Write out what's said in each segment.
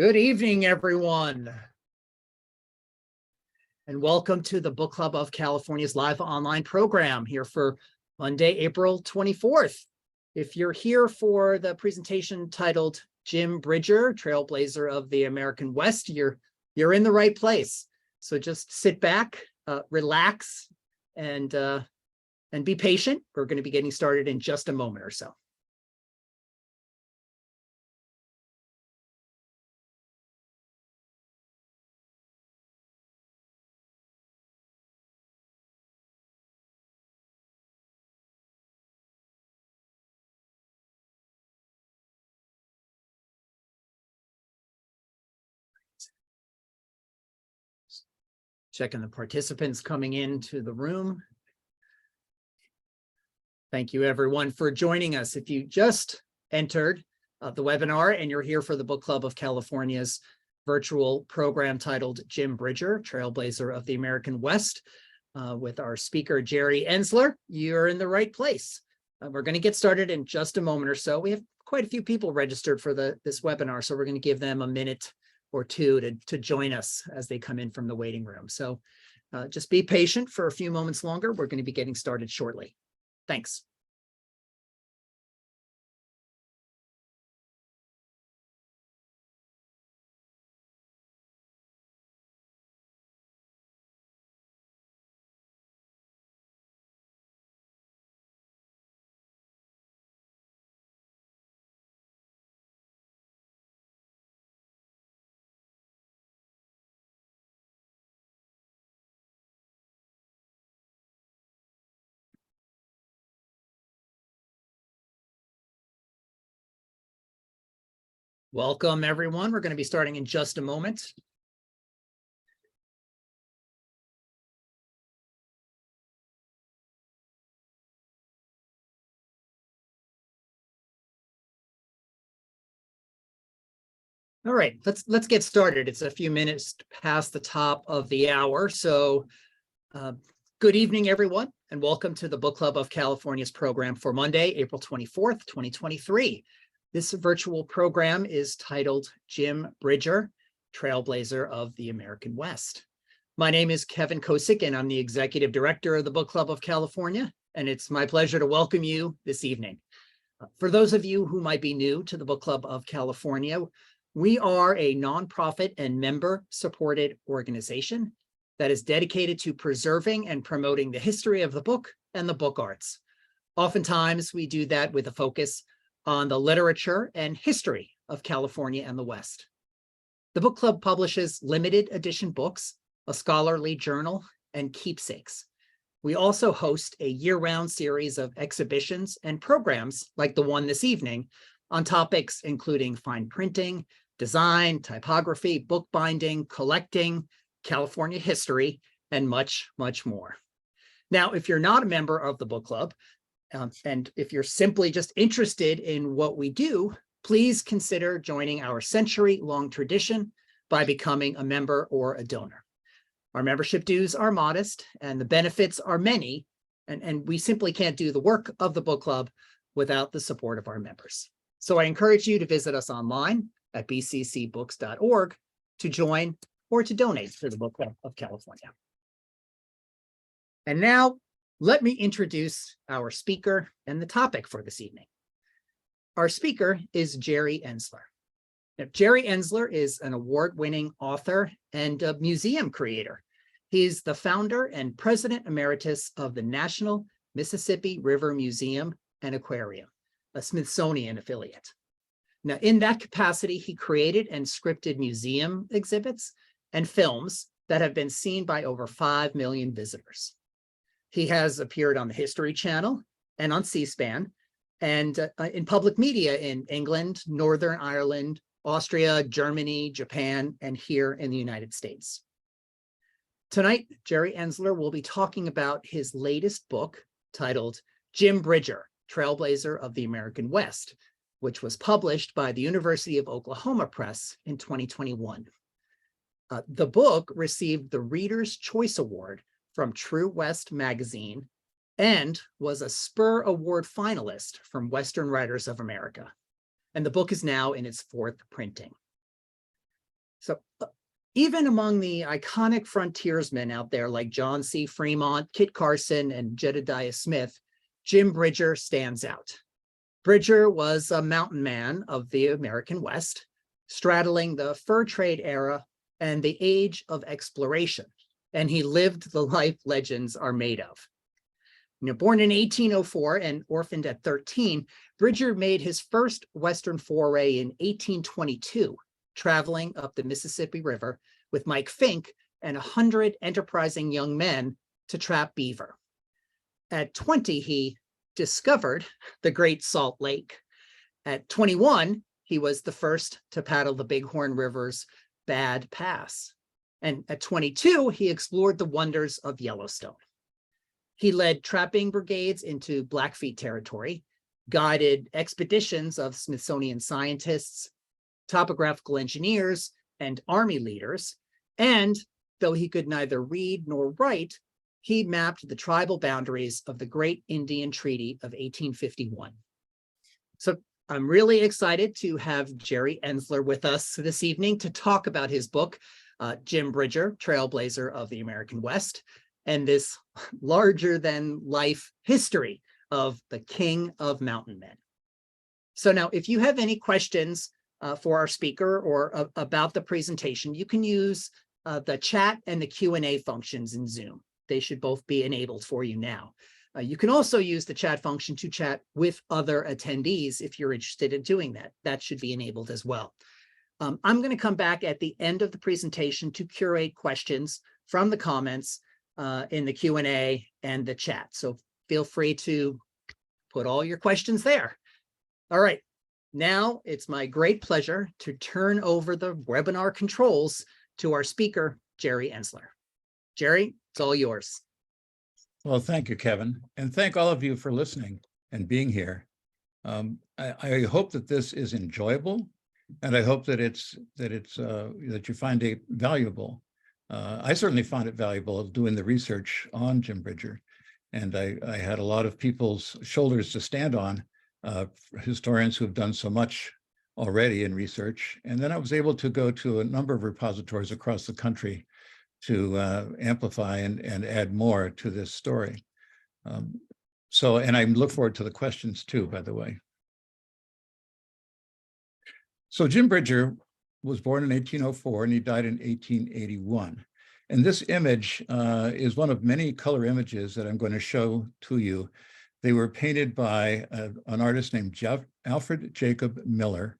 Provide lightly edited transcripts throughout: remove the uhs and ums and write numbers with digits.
Good evening, everyone, and welcome to the Book Club of California's live online program here for Monday, April 24th. If you're here for the presentation titled Jim Bridger, Trailblazer of the American West, you're in the right place. So just sit back, relax, and be patient. We're going to be getting started in just a moment or so. Checking the participants coming into the room. Thank you, everyone, for joining us. If you just entered the webinar and you're here for the Book Club of California's virtual program titled Jim Bridger, Trailblazer of the American West, with our speaker, Jerry Enzler, you're in the right place. We're going to get started in just a moment or so. We have quite a few people registered for this webinar, so we're going to give them a minute or two to join us as they come in from the waiting room. So just be patient for a few moments longer. We're going to be getting started shortly. Thanks. Welcome, everyone. We're going to be starting in just a moment. All right, let's get started. It's a few minutes past the top of the hour. So good evening, everyone, and welcome to the Book Club of California's program for Monday, April 24th, 2023. This virtual program is titled Jim Bridger, Trailblazer of the American West. My name is Kevin Kosick, and I'm the Executive Director of the Book Club of California, and it's my pleasure to welcome you this evening. For those of you who might be new to the Book Club of California, we are a nonprofit and member-supported organization that is dedicated to preserving and promoting the history of the book and the book arts. Oftentimes, we do that with a focus on the literature and history of California and the West. The book club publishes limited edition books, a scholarly journal, and keepsakes. We also host a year-round series of exhibitions and programs like the one this evening on topics including fine printing, design, typography, bookbinding, collecting, California history, and much, much more. Now, if you're not a member of the book club, and if you're simply just interested in what we do, please consider joining our century-long tradition by becoming a member or a donor. Our membership dues are modest and the benefits are many, and we simply can't do the work of the book club without the support of our members. So I encourage you to visit us online at bccbooks.org to join or to donate to the Book Club of California. And now, let me introduce our speaker and the topic for this evening. Our speaker is Jerry Enzler. Now, Jerry Enzler is an award-winning author and a museum creator. He's the founder and president emeritus of the National Mississippi River Museum and Aquarium, a Smithsonian affiliate. Now, in that capacity, he created and scripted museum exhibits and films that have been seen by over 5 million visitors. He has appeared on the History Channel and on C-SPAN and in public media in England, Northern Ireland, Austria, Germany, Japan, and here in the United States. Tonight, Jerry Enzler will be talking about his latest book titled Jim Bridger, Trailblazer of the American West, which was published by the University of Oklahoma Press in 2021. The book received the Reader's Choice Award from True West magazine and was a Spur Award finalist from Western Writers of America. And the book is now in its 4th printing. So even among the iconic frontiersmen out there like John C. Frémont, Kit Carson, and Jedediah Smith, Jim Bridger stands out. Bridger was a mountain man of the American West, straddling the fur trade era and the age of exploration, and he lived the life legends are made of. Born in 1804 and orphaned at 13, Bridger made his first Western foray in 1822, traveling up the Mississippi River with Mike Fink and 100 enterprising young men to trap beaver. At 20, he discovered the Great Salt Lake. At 21, he was the first to paddle the Bighorn River's Bad Pass. And at 22, he explored the wonders of Yellowstone. He led trapping brigades into Blackfeet territory, guided expeditions of Smithsonian scientists, topographical engineers, and army leaders, and though he could neither read nor write, he mapped the tribal boundaries of the Great Indian Treaty of 1851. So I'm really excited to have Jerry Enzler with us this evening to talk about his book, Jim Bridger, Trailblazer of the American West, and this larger-than-life history of the King of Mountain Men. So now, if you have any questions for our speaker or about the presentation, you can use the chat and the Q&A functions in Zoom. They should both be enabled for you now. You can also use the chat function to chat with other attendees if you're interested in doing that. That should be enabled as well. I'm going to come back at the end of the presentation to curate questions from the comments in the Q&A and the chat. So feel free to put all your questions there. All right. Now it's my great pleasure to turn over the webinar controls to our speaker, Jerry Enzler. Jerry, it's all yours. Well, thank you, Kevin, and thank all of you for listening and being here. I hope that this is enjoyable, and I hope that that you find it valuable. I certainly found it valuable doing the research on Jim Bridger, and I had a lot of people's shoulders to stand on, historians who have done so much already in research. And then I was able to go to a number of repositories across the country to amplify and add more to this story. And I look forward to the questions too, by the way. So Jim Bridger was born in 1804 and he died in 1881. And this image is one of many color images that I'm going to show to you. They were painted by an artist named Alfred Jacob Miller.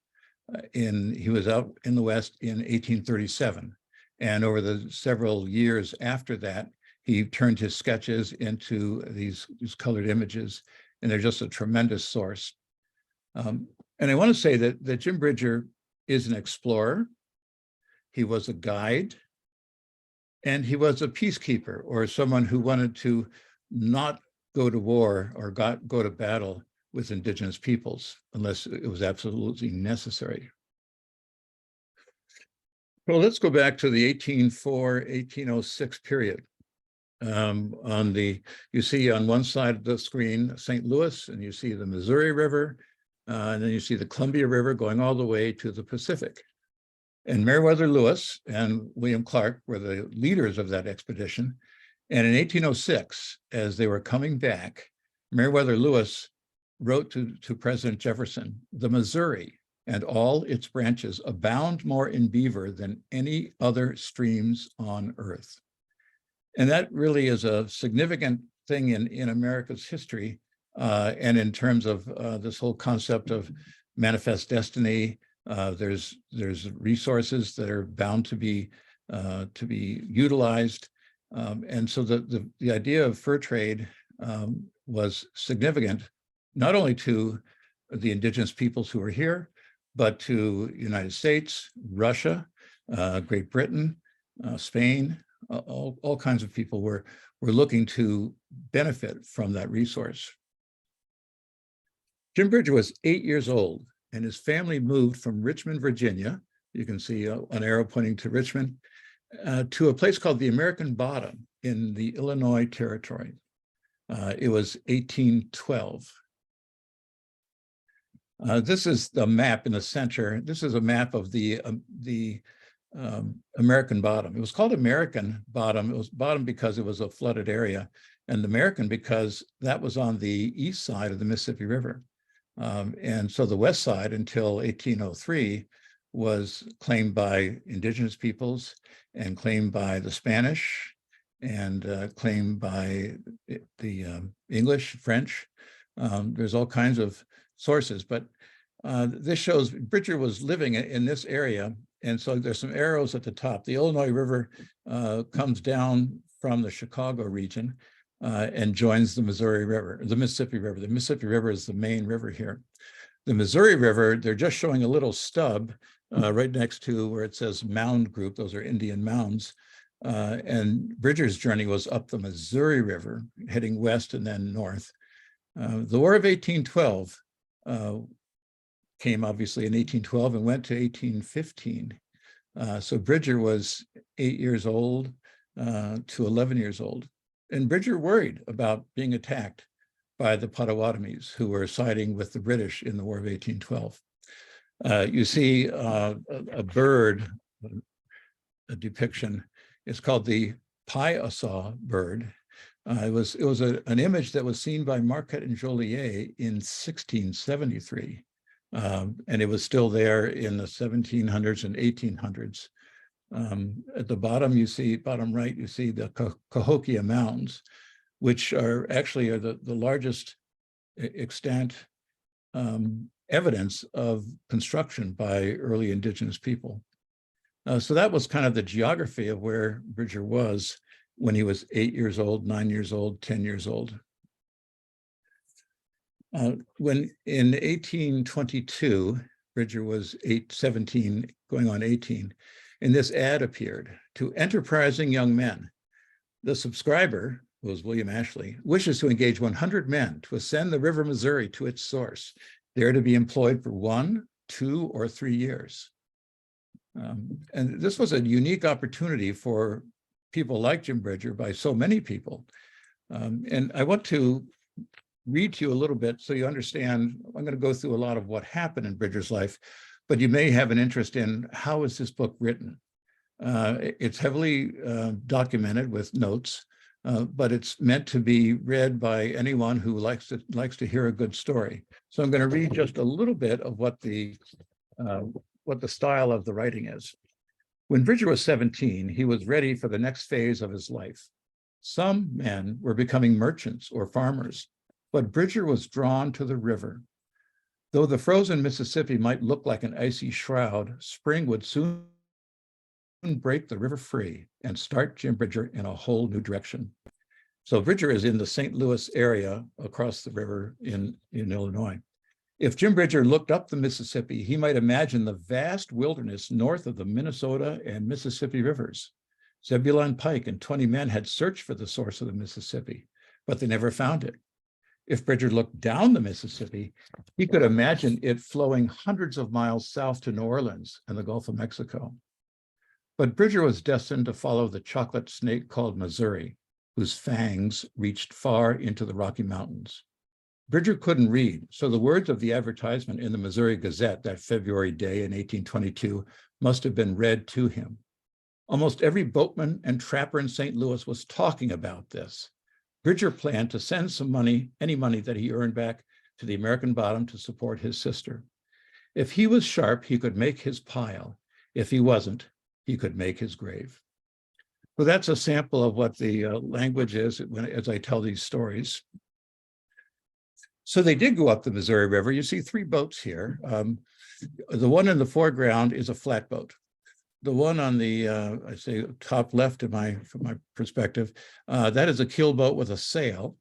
He was out in the West in 1837. And over the several years after that, he turned his sketches into these colored images, and they're just a tremendous source. And I want to say that Jim Bridger is an explorer. He was a guide, and he was a peacekeeper, or someone who wanted to not go to war or go to battle with indigenous peoples unless it was absolutely necessary. Well, let's go back to the 1804-1806 period. You see on one side of the screen, St. Louis, and you see the Missouri River, and then you see the Columbia River going all the way to the Pacific. And Meriwether Lewis and William Clark were the leaders of that expedition. And in 1806, as they were coming back, Meriwether Lewis wrote to President Jefferson, "The Missouri and all its branches abound more in beaver than any other streams on earth." And that really is a significant thing in America's history, and in terms of this whole concept of manifest destiny. There's resources that are bound to be utilized, and so the idea of fur trade was significant, not only to the indigenous peoples who were here, but to the United States, Russia, Great Britain, Spain. All kinds of people were looking to benefit from that resource. Jim Bridger was 8 years old, and his family moved from Richmond, Virginia. You can see an arrow pointing to Richmond, to a place called the American Bottom in the Illinois Territory. It was 1812. This is the map in the center. This is a map of the American Bottom. It was called American Bottom. It was bottom because it was a flooded area, and American because that was on the east side of the Mississippi River. And so the west side until 1803 was claimed by indigenous peoples and claimed by the Spanish and claimed by the English, French. There's all kinds of sources, but this shows Bridger was living in this area. And so there's some arrows at the top. The Illinois River comes down from the Chicago region and joins the Missouri River, the Mississippi River. The Mississippi River is the main river here. The Missouri River, they're just showing a little stub right next to where it says Mound Group. Those are Indian mounds. And Bridger's journey was up the Missouri River, heading west and then north. The War of 1812 came obviously in 1812 and went to 1815. So Bridger was 8 years old to 11 years old. And Bridger worried about being attacked by the Potawatomis who were siding with the British in the War of 1812. You see a bird, a depiction. It's called the Piasaw bird. It was an image that was seen by Marquette and Joliet in 1673. And it was still there in the 1700s and 1800s. At the bottom, you see, bottom right, you see the Cahokia Mounds, which are actually the largest extant evidence of construction by early indigenous people. So that was kind of the geography of where Bridger was when he was 8 years old, 9 years old, 10 years old. When in 1822, Bridger was 17, going on 18, and this ad appeared: to enterprising young men. The subscriber, who was William Ashley, wishes to engage 100 men to ascend the River Missouri to its source, there to be employed for 1, 2, or 3 years. And this was a unique opportunity for people like Jim Bridger by so many people. And I want to read to you a little bit so you understand. I'm going to go through a lot of what happened in Bridger's life, but you may have an interest in how is this book written. It's heavily documented with notes, but it's meant to be read by anyone who likes to hear a good story. So I'm going to read just a little bit of what the style of the writing is. When Bridger was 17, he was ready for the next phase of his life. Some men were becoming merchants or farmers, but Bridger was drawn to the river. Though the frozen Mississippi might look like an icy shroud, spring would soon break the river free and start Jim Bridger in a whole new direction. So Bridger is in the St. Louis area across the river in Illinois. If Jim Bridger looked up the Mississippi, he might imagine the vast wilderness north of the Minnesota and Mississippi rivers. Zebulon Pike and 20 men had searched for the source of the Mississippi, but they never found it. If Bridger looked down the Mississippi, he could imagine it flowing hundreds of miles south to New Orleans and the Gulf of Mexico. But Bridger was destined to follow the chocolate snake called Missouri, whose fangs reached far into the Rocky Mountains. Bridger couldn't read, so the words of the advertisement in the Missouri Gazette that February day in 1822 must have been read to him. Almost every boatman and trapper in St. Louis was talking about this. Bridger planned to send some money, any money that he earned back, to the American Bottom to support his sister. If he was sharp, he could make his pile. If he wasn't, he could make his grave. So that's a sample of what the language is as I tell these stories. So they did go up the Missouri River. You see 3 boats here. The one in the foreground is a flatboat. The one on the, I say top left from my perspective, that is a keelboat with a sail.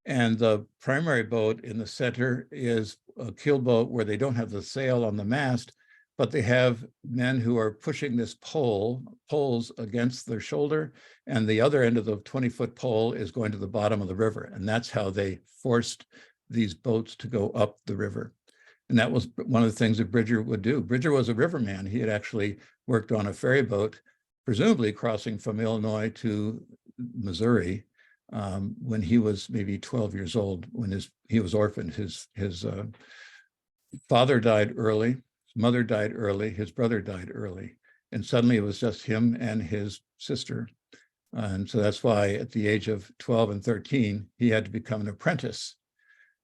And the primary boat in the center is a keelboat where they don't have the sail on the mast, but they have men who are pushing this poles against their shoulder. And the other end of the 20-foot pole is going to the bottom of the river. And that's how they forced these boats to go up the river. And that was one of the things that Bridger would do. Bridger was a riverman. He had actually worked on a ferry boat, presumably crossing from Illinois to Missouri when he was maybe 12 years old, when he was orphaned. His father died early, his mother died early, his brother died early. And suddenly it was just him and his sister. And so that's why at the age of 12 and 13, he had to become an apprentice.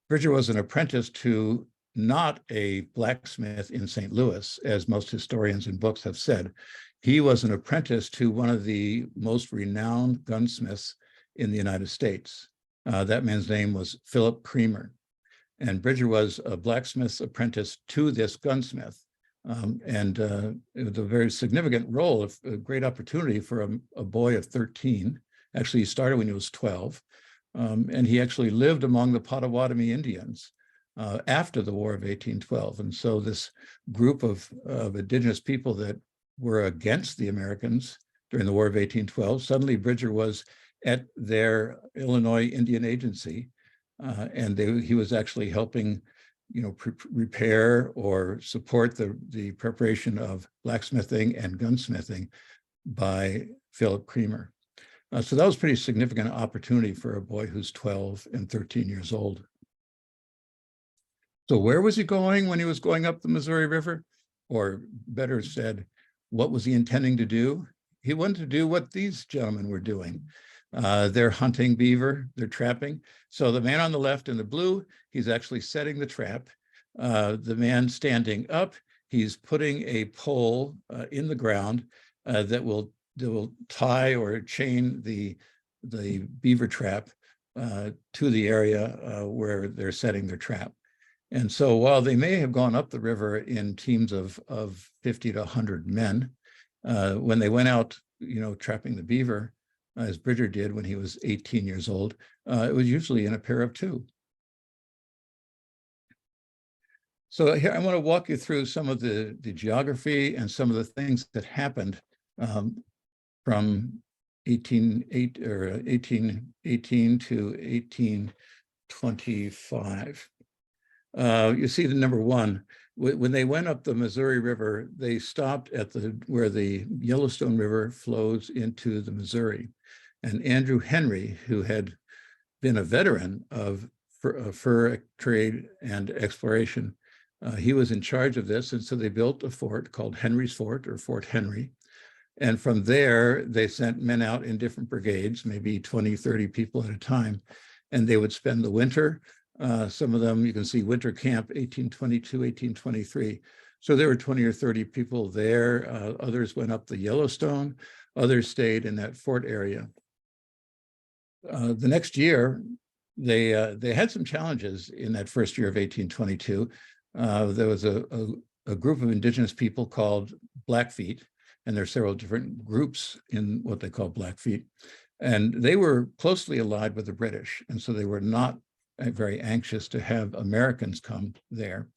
Bridger was an apprentice to not a blacksmith in St. Louis, as most historians and books have said. He was an apprentice to one of the most renowned gunsmiths in the United States. That man's name was Philip Creamer. And Bridger was a blacksmith's apprentice to this gunsmith. It was a very significant role, a great opportunity for a boy of 13. Actually, he started when he was 12. And he actually lived among the Potawatomi Indians after the War of 1812. And so this group of indigenous people that were against the Americans during the War of 1812, suddenly Bridger was at their Illinois Indian Agency, and he was actually helping, repair or support the preparation of blacksmithing and gunsmithing by Philip Creamer. So that was a pretty significant opportunity for a boy who's 12 and 13 years old. So where was he going when he was going up the Missouri River? Or better said, what was he intending to do? He wanted to do what these gentlemen were doing. They're hunting beaver, they're trapping. So the man on the left in the blue, he's actually setting the trap. The man standing up, he's putting a pole in the ground that will tie or chain the beaver trap to the area where they're setting their trap. And so while they may have gone up the river in teams of 50 to 100 men, when they went out, trapping the beaver, as Bridger did when he was 18 years old, it was usually in a pair of two. So here I want to walk you through some of the geography and some of the things that happened from 1818 to 1825. You see the number one, when they went up the Missouri River, they stopped at where the Yellowstone River flows into the Missouri. And Andrew Henry, who had been a veteran of fur trade and exploration, he was in charge of this. And so they built a fort called Henry's Fort, or Fort Henry. And from there, they sent men out in different brigades, maybe 20, 30 people at a time, and they would spend the winter. Some of them, you can see winter camp, 1822, 1823. So there were 20 or 30 people there. Others went up the Yellowstone. Others stayed in that fort area. The next year, they had some challenges in that first year of 1822. There was a group of indigenous people called Blackfeet, and there are several different groups in what they call Blackfeet. And they were closely allied with the British, and so they were not very anxious to have Americans come there.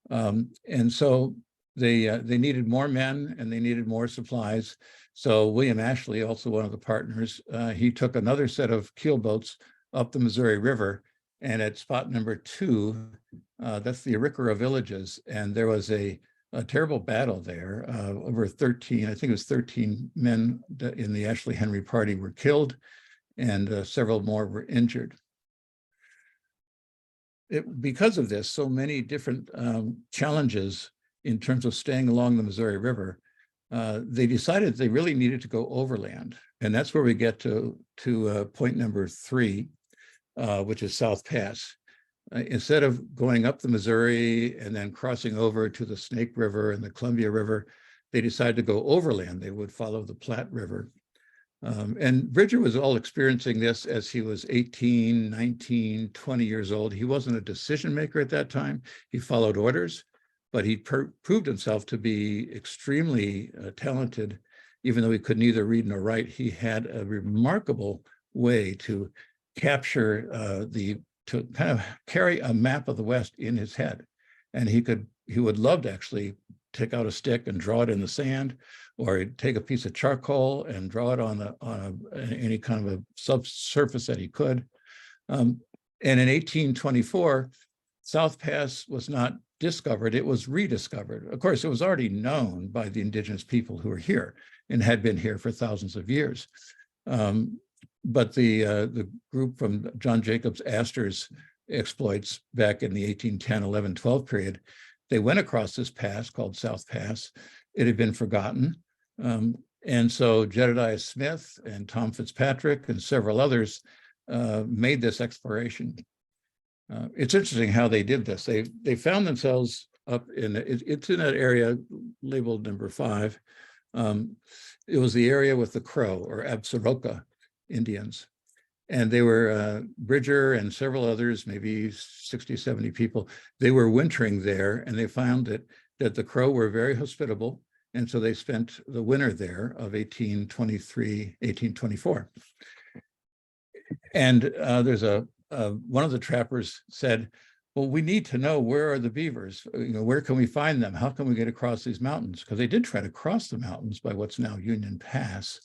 And so they needed more men and they needed more supplies. So William Ashley, also one of the partners, he took another set of keel boats up the Missouri River, and at spot number 2, that's the Arikara villages, and there was a terrible battle there. Over 13, I think it was 13 men in the Ashley Henry party were killed, and several more were injured. Because of this, so many different challenges in terms of staying along the Missouri River, they decided they really needed to go overland. And that's where we get to point number 3, which is South Pass. Instead of going up the Missouri and then crossing over to the Snake River and the Columbia River, they decided to go overland. They would follow the Platte River. And Bridger was all experiencing this as he was 18, 19, 20 years old. He wasn't a decision maker at that time. He followed orders, but he proved himself to be extremely talented. Even though he could neither read nor write, he had a remarkable way to capture to kind of carry a map of the West in his head. And he would love to actually take out a stick and draw it in the sand, or he'd take a piece of charcoal and draw it on any kind of a subsurface that he could. And in 1824, South Pass was not discovered, it was rediscovered. Of course, it was already known by the indigenous people who were here and had been here for thousands of years. But the group from John Jacobs Astor's exploits back in the 1810, 11, 12 period, they went across this pass called South Pass. It had been forgotten. And so Jedediah Smith and Tom Fitzpatrick and several others made this exploration. It's interesting how they did this. They found themselves up in, it's in that area labeled number 5. It was the area with the Crow or Absaroka Indians. And they were, Bridger and several others, maybe 60, 70 people, they were wintering there, and they found that the Crow were very hospitable. And so they spent the winter there of 1823, 1824. And there's one of the trappers said, well, we need to know, where are the beavers? Where can we find them? How can we get across these mountains? Because they did try to cross the mountains by what's now Union Pass.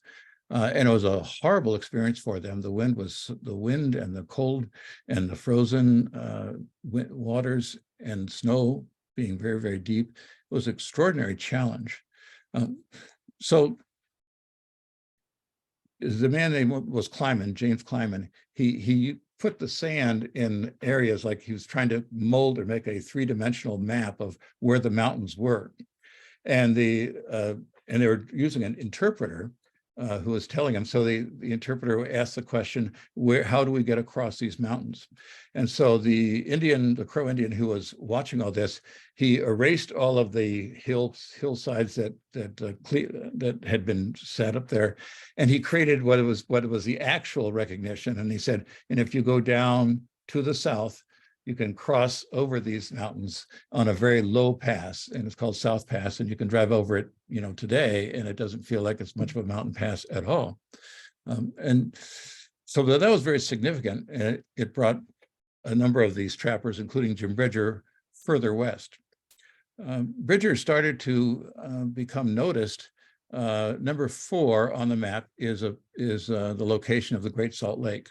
And it was a horrible experience for them. The wind and the cold and the frozen waters and snow being very, very deep. It was an extraordinary challenge. So the man name was Kleiman, James Kleiman. He put the sand in areas like he was trying to mold or make a 3-dimensional map of where the mountains were. And they were using an interpreter who was telling him. So the interpreter asked the question, how do we get across these mountains? And so the Crow Indian who was watching all this, he erased all of the hillsides that had been set up there, and he created what was the actual recognition. And he said, and if you go down to the south, you can cross over these mountains on a very low pass, and it's called South Pass, and you can drive over it, today, and it doesn't feel like it's much of a mountain pass at all. And so that was very significant, and it brought a number of these trappers, including Jim Bridger, further west. Bridger started to become noticed. Number 4 on the map is the location of the Great Salt Lake.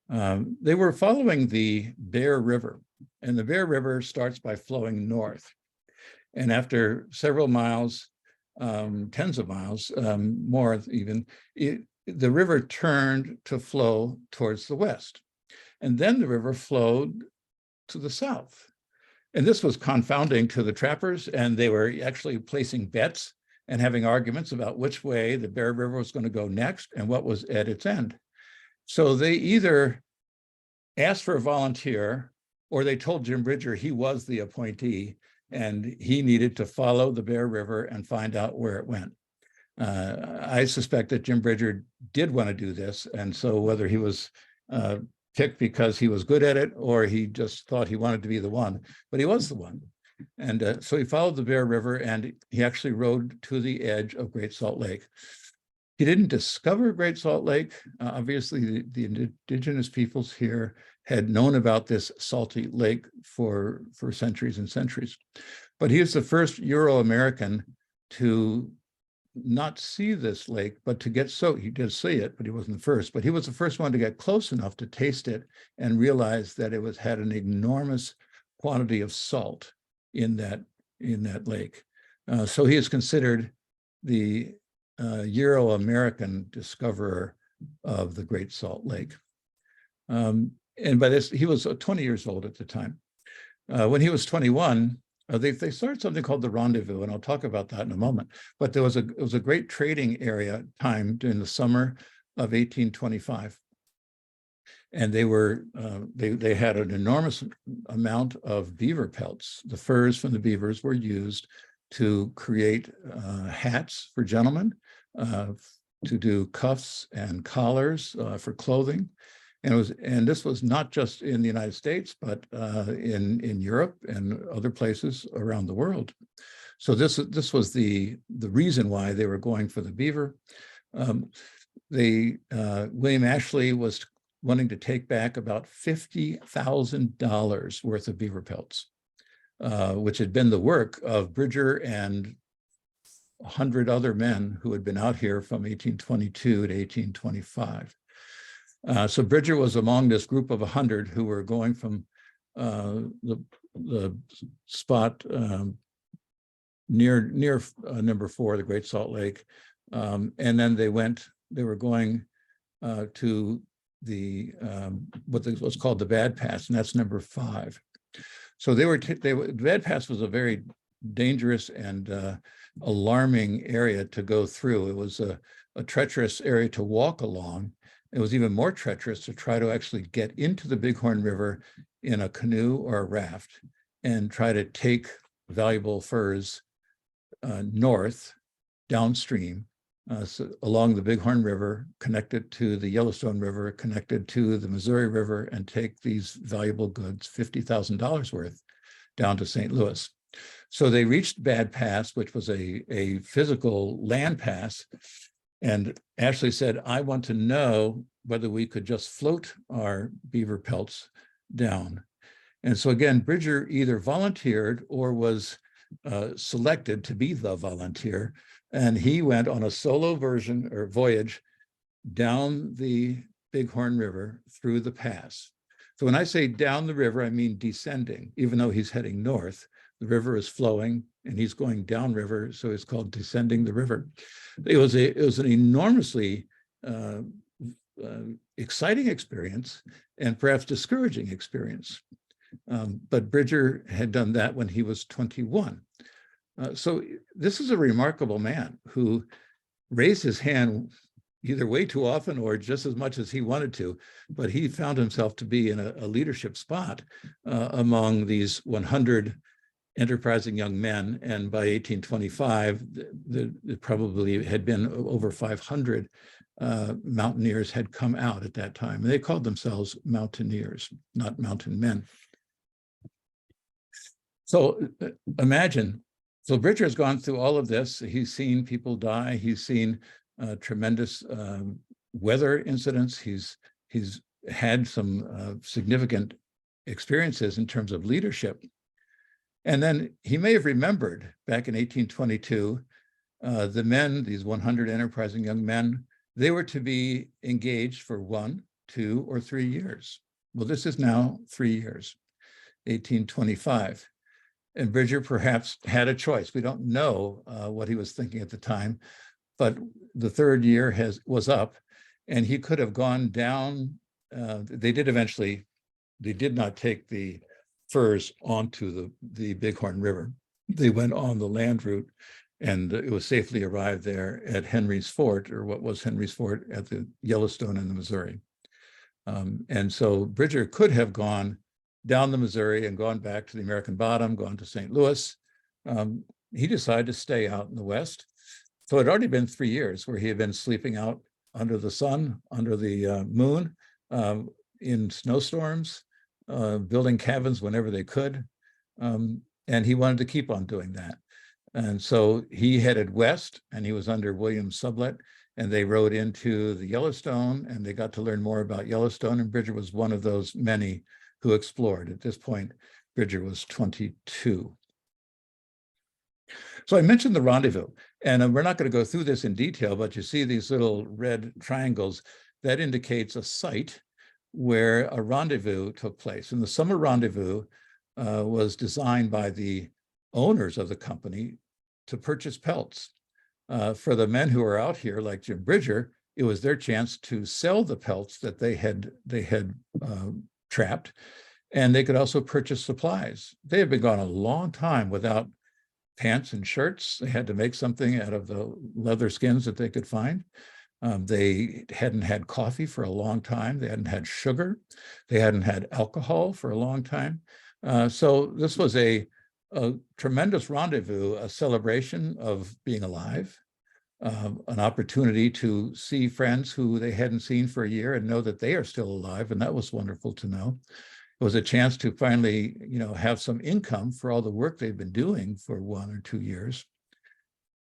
They were following the Bear River, and the Bear River starts by flowing north. And after several miles, tens of miles, more even, the river turned to flow towards the west. And then the river flowed to the south. And this was confounding to the trappers, and they were actually placing bets and having arguments about which way the Bear River was going to go next and what was at its end. So they either asked for a volunteer, or they told Jim Bridger he was the appointee and he needed to follow the Bear River and find out where it went. I suspect that Jim Bridger did want to do this, and so whether he was picked because he was good at it or he just thought he wanted to be the one, but he was the one. And so he followed the Bear River, and he actually rode to the edge of Great Salt Lake. He didn't discover Great Salt Lake. Obviously, the indigenous peoples here had known about this salty lake for centuries and centuries. But he is the first Euro-American to not see this lake, but to get soaked. He did see it, but he wasn't the first. But he was the first one to get close enough to taste it and realize that it had an enormous quantity of salt in that lake. So he is considered the Euro-American discoverer of the Great Salt Lake. And by this, he was 20 years old at the time. When he was 21, they started something called the Rendezvous, and I'll talk about that in a moment. But it was a great trading area time during the summer of 1825. And they had an enormous amount of beaver pelts. The furs from the beavers were used to create hats for gentlemen, to do cuffs and collars for clothing. And this was not just in the United States, but in Europe and other places around the world. So this was the reason why they were going for the beaver. William Ashley was wanting to take back about $50,000 worth of beaver pelts, which had been the work of Bridger and 100 other men who had been out here from 1822 to 1825. So Bridger was among this group of 100 who were going from the spot near number 4, the Great Salt Lake, and then they were going to the what's called the Bad Pass, and that's number 5. So the Bad Pass was a very dangerous and alarming area to go through. It was a treacherous area to walk along. It was even more treacherous to try to actually get into the Bighorn River in a canoe or a raft and try to take valuable furs north, downstream, so along the Bighorn River, connected to the Yellowstone River, connected to the Missouri River, and take these valuable goods, $50,000 worth, down to St. Louis. So they reached Bad Pass, which was a physical land pass, and Ashley said, I want to know whether we could just float our beaver pelts down. And so again, Bridger either volunteered or was selected to be the volunteer. And he went on a solo voyage down the Bighorn River through the pass. So when I say down the river, I mean descending, even though he's heading north. The river is flowing and he's going downriver, so it's called descending the river. It was an enormously exciting experience and perhaps discouraging experience. But Bridger had done that when he was 21. So this is a remarkable man who raised his hand either way too often or just as much as he wanted to, but he found himself to be in a leadership spot among these 100 enterprising young men. And by 1825, there probably had been over 500 mountaineers had come out at that time. And they called themselves mountaineers, not mountain men. So imagine, so Bridger has gone through all of this. He's seen people die. He's seen tremendous weather incidents. He's had some significant experiences in terms of leadership. And then he may have remembered back in 1822, the men, these 100 enterprising young men, they were to be engaged for 1, 2, or 3 years. Well, this is now 3 years, 1825. And Bridger perhaps had a choice. We don't know what he was thinking at the time, but the 3rd year was up and he could have gone down. They did not take the furs onto the Bighorn River. They went on the land route and it was safely arrived there at Henry's Fort, or what was Henry's Fort, at the Yellowstone in the Missouri. And so Bridger could have gone down the Missouri and gone back to the American Bottom, gone to St. Louis. He decided to stay out in the West. So it had already been 3 years where he had been sleeping out under the sun, under the moon, in snowstorms, building cabins whenever they could. And he wanted to keep on doing that. And so he headed west and he was under William Sublette, and they rode into the Yellowstone and they got to learn more about Yellowstone. And Bridger was one of those many who explored. At this point, Bridger was 22. So I mentioned the rendezvous, and we're not going to go through this in detail, but you see these little red triangles. That indicates a site where a rendezvous took place. And the summer rendezvous was designed by the owners of the company to purchase pelts. For the men who are out here, like Jim Bridger, it was their chance to sell the pelts that they had trapped, and they could also purchase supplies. They had been gone a long time without pants and shirts. They had to make something out of the leather skins that they could find. They hadn't had coffee for a long time. They hadn't had sugar. They hadn't had alcohol for a long time. So this was a tremendous rendezvous, a celebration of being alive, an opportunity to see friends who they hadn't seen for a year and know that they are still alive. And that was wonderful to know. It was a chance to finally, have some income for all the work they've been doing for 1 or 2 years.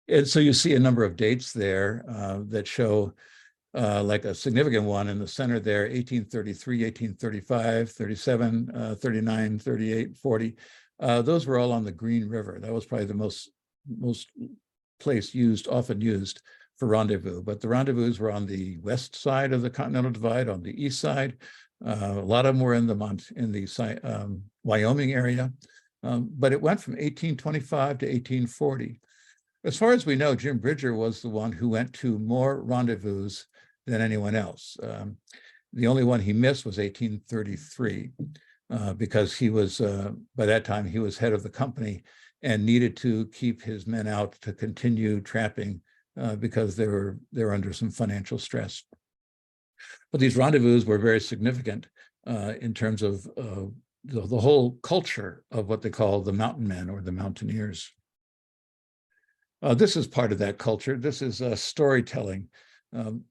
And so you see a number of dates there that show like a significant one in the center there, 1833, 1835, 37, 39, 38, 40. Those were all on the Green River. That was probably the most place often used for rendezvous. But the rendezvous were on the west side of the Continental Divide, on the east side. A lot of them were in the Wyoming area. But it went from 1825 to 1840. As far as we know, Jim Bridger was the one who went to more rendezvous than anyone else. The only one he missed was 1833, because he was, by that time, he was head of the company and needed to keep his men out to continue trapping because they were under some financial stress. But these rendezvous were very significant in terms of the whole culture of what they call the mountain men or the mountaineers. This is part of that culture. This is storytelling.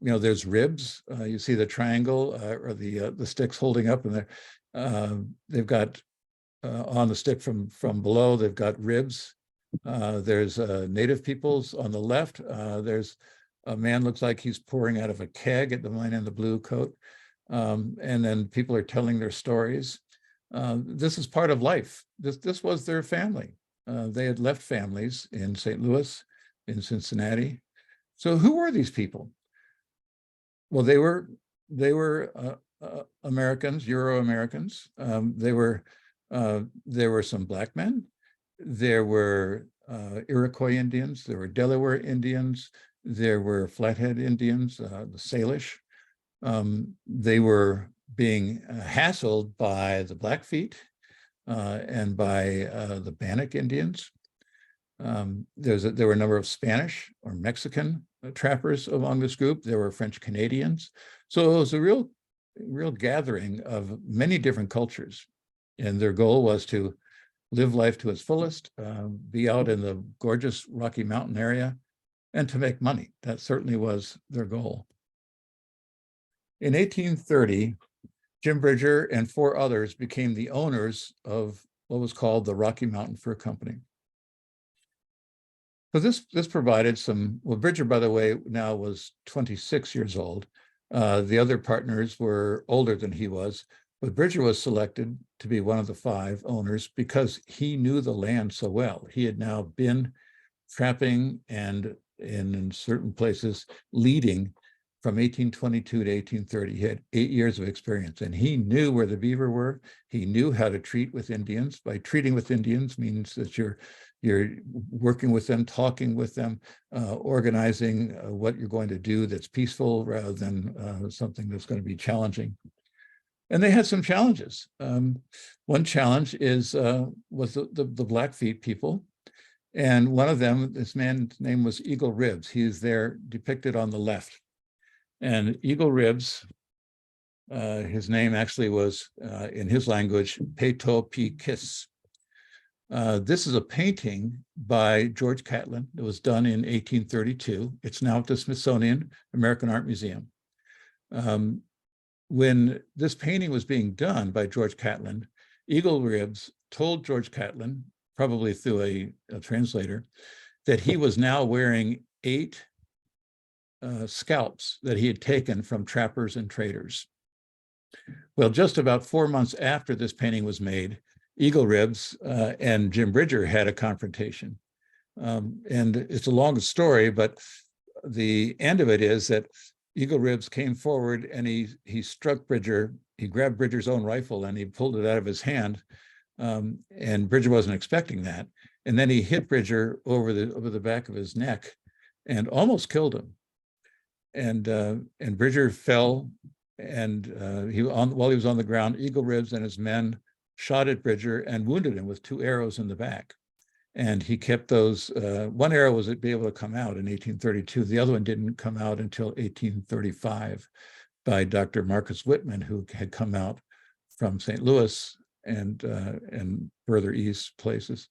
There's ribs. You see the triangle or the sticks holding up, and they've got on the stick from below. They've got ribs. There's native peoples on the left. There's a man looks like he's pouring out of a keg at the man in the blue coat, and then people are telling their stories. This is part of life. This was their family. They had left families in St. Louis, in Cincinnati. So who were these people? Well, they were Americans, Euro-Americans. There were some black men. There were Iroquois Indians. There were Delaware Indians. There were Flathead Indians, the Salish. They were being hassled by the Blackfeet and by the Bannock Indians. There were a number of Spanish or Mexican trappers among this group. There were French Canadians. So it was a real gathering of many different cultures. And their goal was to live life to its fullest, be out in the gorgeous Rocky Mountain area, and to make money. That certainly was their goal. In 1830, Jim Bridger and 4 others became the owners of what was called the Rocky Mountain Fur Company. So this provided some, well, Bridger, by the way, now was 26 years old. The other partners were older than he was, but Bridger was selected to be one of the 5 owners because he knew the land so well. He had now been trapping and in certain places leading from 1822 to 1830. He had 8 years of experience, and he knew where the beaver were. He knew how to treat with Indians. By treating with Indians means that you're working with them, talking with them, organizing what you're going to do that's peaceful rather than something that's going to be challenging. And they had some challenges. One challenge was the Blackfeet people. And one of them, this man's name was Eagle Ribs. He is there depicted on the left. And Eagle Ribs, his name actually was, in his language, Peto Pi Kiss. This is a painting by George Catlin that was done in 1832. It's now at the Smithsonian American Art Museum. When this painting was being done by George Catlin, Eagle Ribs told George Catlin, probably through a translator, that he was now wearing 8 scalps that he had taken from trappers and traders. Well, just about 4 months after this painting was made, Eagle Ribs and Jim Bridger had a confrontation. And it's a long story, but the end of it is that Eagle Ribs came forward and he struck Bridger. He grabbed Bridger's own rifle and he pulled it out of his hand. And Bridger wasn't expecting that. And then he hit Bridger over the back of his neck and almost killed him. And Bridger fell, and while he was on the ground, Eagle Ribs and his men shot at Bridger and wounded him with 2 arrows in the back. And he kept those. One arrow was be able to come out in 1832. The other one didn't come out until 1835 by Dr. Marcus Whitman, who had come out from St. Louis and further east places.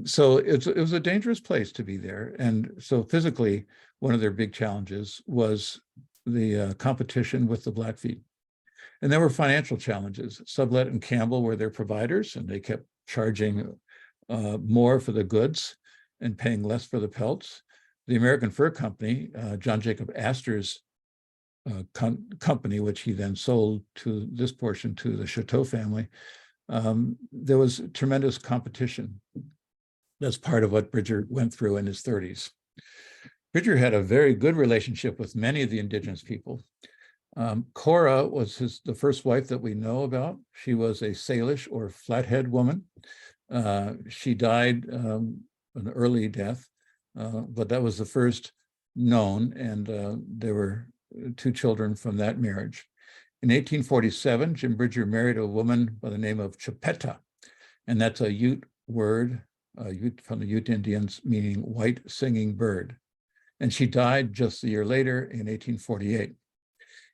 So it was a dangerous place to be there. And so physically, one of their big challenges was the competition with the Blackfeet. And there were financial challenges. Sublette and Campbell were their providers, and they kept charging more for the goods and paying less for the pelts. The American Fur Company, John Jacob Astor's company, which he then sold to this portion to the Chateau family, there was tremendous competition. That's part of what Bridger went through in his 30s. Bridger had a very good relationship with many of the indigenous people. Cora was the first wife that we know about. She was a Salish or Flathead woman. She died an early death, but that was the first known, and there were 2 children from that marriage. In 1847, Jim Bridger married a woman by the name of Chipeta, and that's a Ute word from the Ute Indians, meaning white singing bird. And she died just a year later in 1848.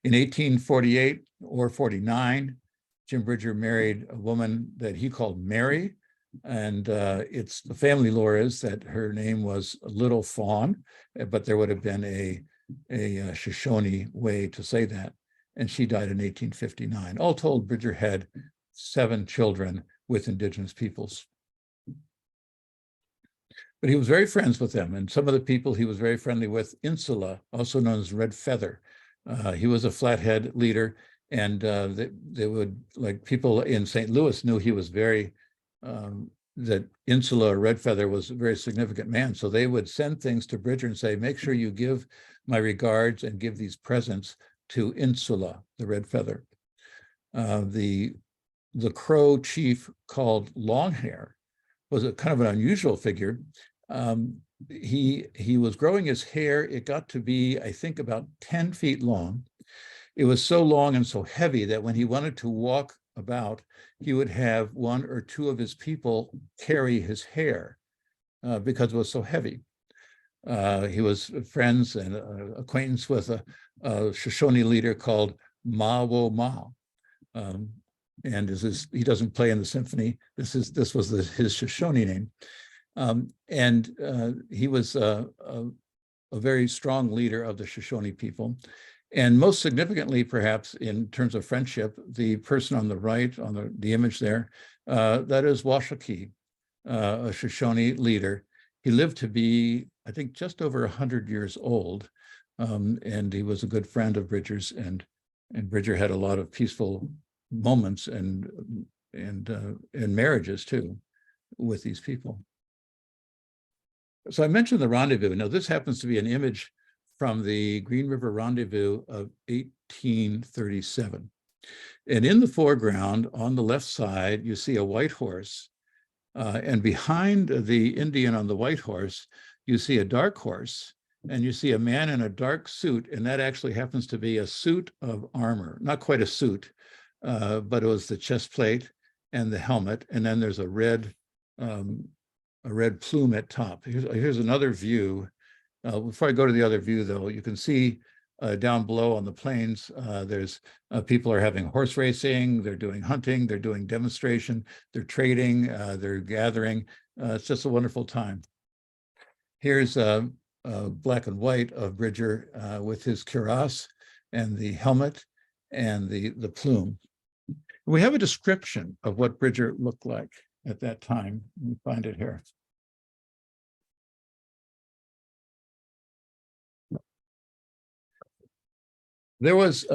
In 1848 or 49, Jim Bridger married a woman that he called Mary. And the family lore is that her name was Little Fawn, but there would have been a Shoshone way to say that. And she died in 1859. All told, Bridger had 7 children with indigenous peoples. But he was very friends with them. And some of the people he was very friendly with, Enzler, also known as Red Feather. He was a Flathead leader. And they would, like people in St. Louis knew he was very, that Enzler, Red Feather, was a very significant man. So they would send things to Bridger and say, make sure you give my regards and give these presents to Enzler, the Red Feather. The Crow chief called Longhair was a kind of an unusual figure. He was growing his hair. It got to be, I think, about 10 feet long. It was so long and so heavy that when he wanted to walk about, he would have 1 or 2 of his people carry his hair because it was so heavy. He was friends and acquaintance with a Shoshone leader called Ma-wo Ma. And he doesn't play in the symphony. This was his Shoshone name. He was a very strong leader of the Shoshone people. And most significantly, perhaps in terms of friendship, the person on the right, on the image there, that is Washakie, a Shoshone leader. He lived to be, I think, just over 100 years old. And he was a good friend of Bridger's, and Bridger had a lot of peaceful moments and marriages too with these people. So I mentioned the rendezvous. Now this happens to be an image from the Green River Rendezvous of 1837. And in the foreground, on the left side, you see a white horse. And behind the Indian on the white horse, you see a dark horse. And you see a man in a dark suit. And that actually happens to be a suit of armor. Not quite a suit, but it was the chest plate and the helmet. And then there's a red plume at top. Here's another view. Before I go to the other view, though, you can see down below on the plains, there's people are having horse racing, they're doing hunting, they're doing demonstration, they're trading, they're gathering. It's just a wonderful time. Here's black and white of Bridger with his cuirass and the helmet and the plume. We have a description of what Bridger looked like at that time. Let me find it here. There was,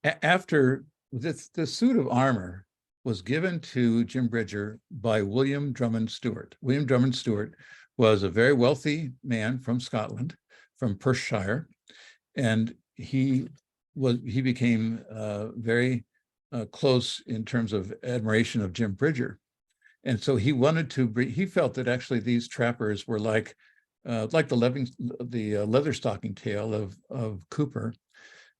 after this suit of armor was given to Jim Bridger by William Drummond Stewart. William Drummond Stewart was a very wealthy man from Scotland, from Perthshire, and he became very close in terms of admiration of Jim Bridger. And so he wanted to, he felt that actually these trappers were like the leather stocking tale of Cooper,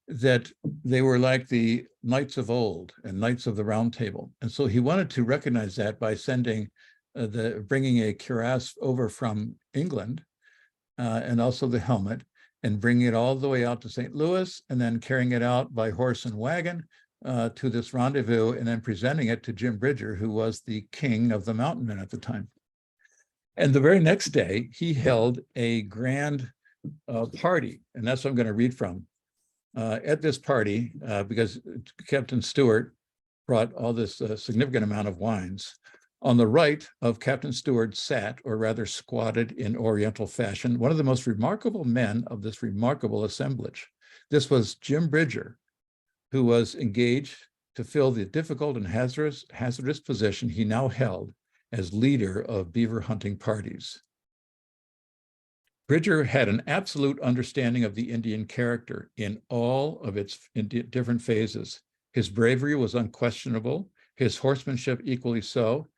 that they were like the knights of old and knights of the round table. And so he wanted to recognize that by sending, bringing a cuirass over from England and also the helmet, and bringing it all the way out to St. Louis, and then carrying it out by horse and wagon to this rendezvous, and then presenting it to Jim Bridger, who was the king of the mountain men at the time. And the very next day, he held a grand party, and that's what I'm going to read from. At this party, because Captain Stewart brought all this significant amount of wines. On the right of Captain Stewart sat, or rather squatted in Oriental fashion, one of the most remarkable men of this remarkable assemblage. This was Jim Bridger, who was engaged to fill the difficult and hazardous position he now held as leader of beaver hunting parties. Bridger had an absolute understanding of the Indian character in all of its different phases. His bravery was unquestionable, his horsemanship equally so.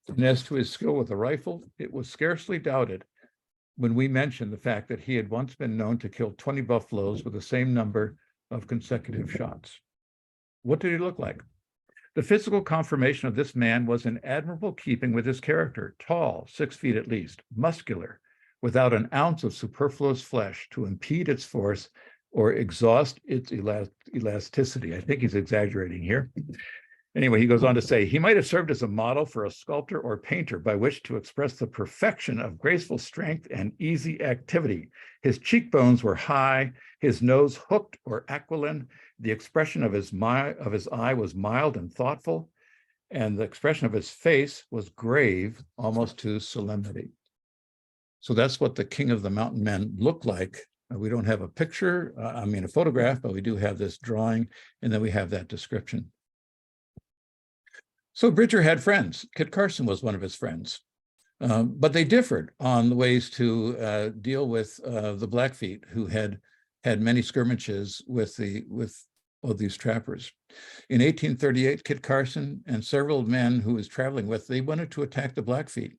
And as to his skill with a rifle, it was scarcely doubted when we mentioned the fact that he had once been known to kill 20 buffaloes with the same number of consecutive shots. What did he look like? The physical conformation of this man was in admirable keeping with his character, tall, 6 feet at least, muscular, without an ounce of superfluous flesh to impede its force or exhaust its elasticity. I think he's exaggerating here. Anyway, he goes on to say, he might have served as a model for a sculptor or painter by which to express the perfection of graceful strength and easy activity. His cheekbones were high, his nose hooked or aquiline, the expression of his eye was mild and thoughtful, and the expression of his face was grave, almost to solemnity. So that's what the King of the Mountain Men looked like. We don't have a picture, a photograph, but we do have this drawing, and then we have that description. So Bridger had friends. Kit Carson was one of his friends, but they differed on the ways to deal with the Blackfeet, who had many skirmishes with these trappers. In 1838, Kit Carson and several men who he was traveling with, they wanted to attack the Blackfeet.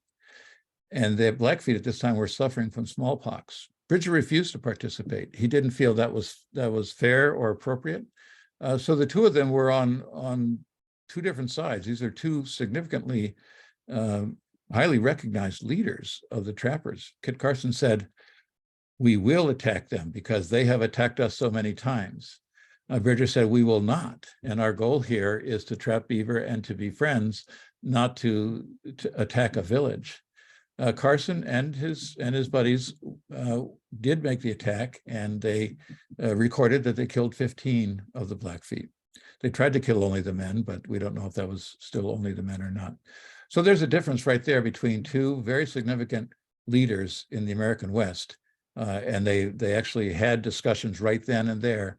And the Blackfeet at this time were suffering from smallpox. Bridger refused to participate. He didn't feel that was fair or appropriate. So the two of them were on two different sides. These are two significantly highly recognized leaders of the trappers. Kit Carson said, "We will attack them because they have attacked us so many times." Bridger said, "We will not. And our goal here is to trap beaver and to be friends, not to attack a village." Carson and his buddies did make the attack, and they recorded that they killed 15 of the Blackfeet. They tried to kill only the men, but we don't know if that was still only the men or not. So there's a difference right there between two very significant leaders in the American West, and they actually had discussions right then and there.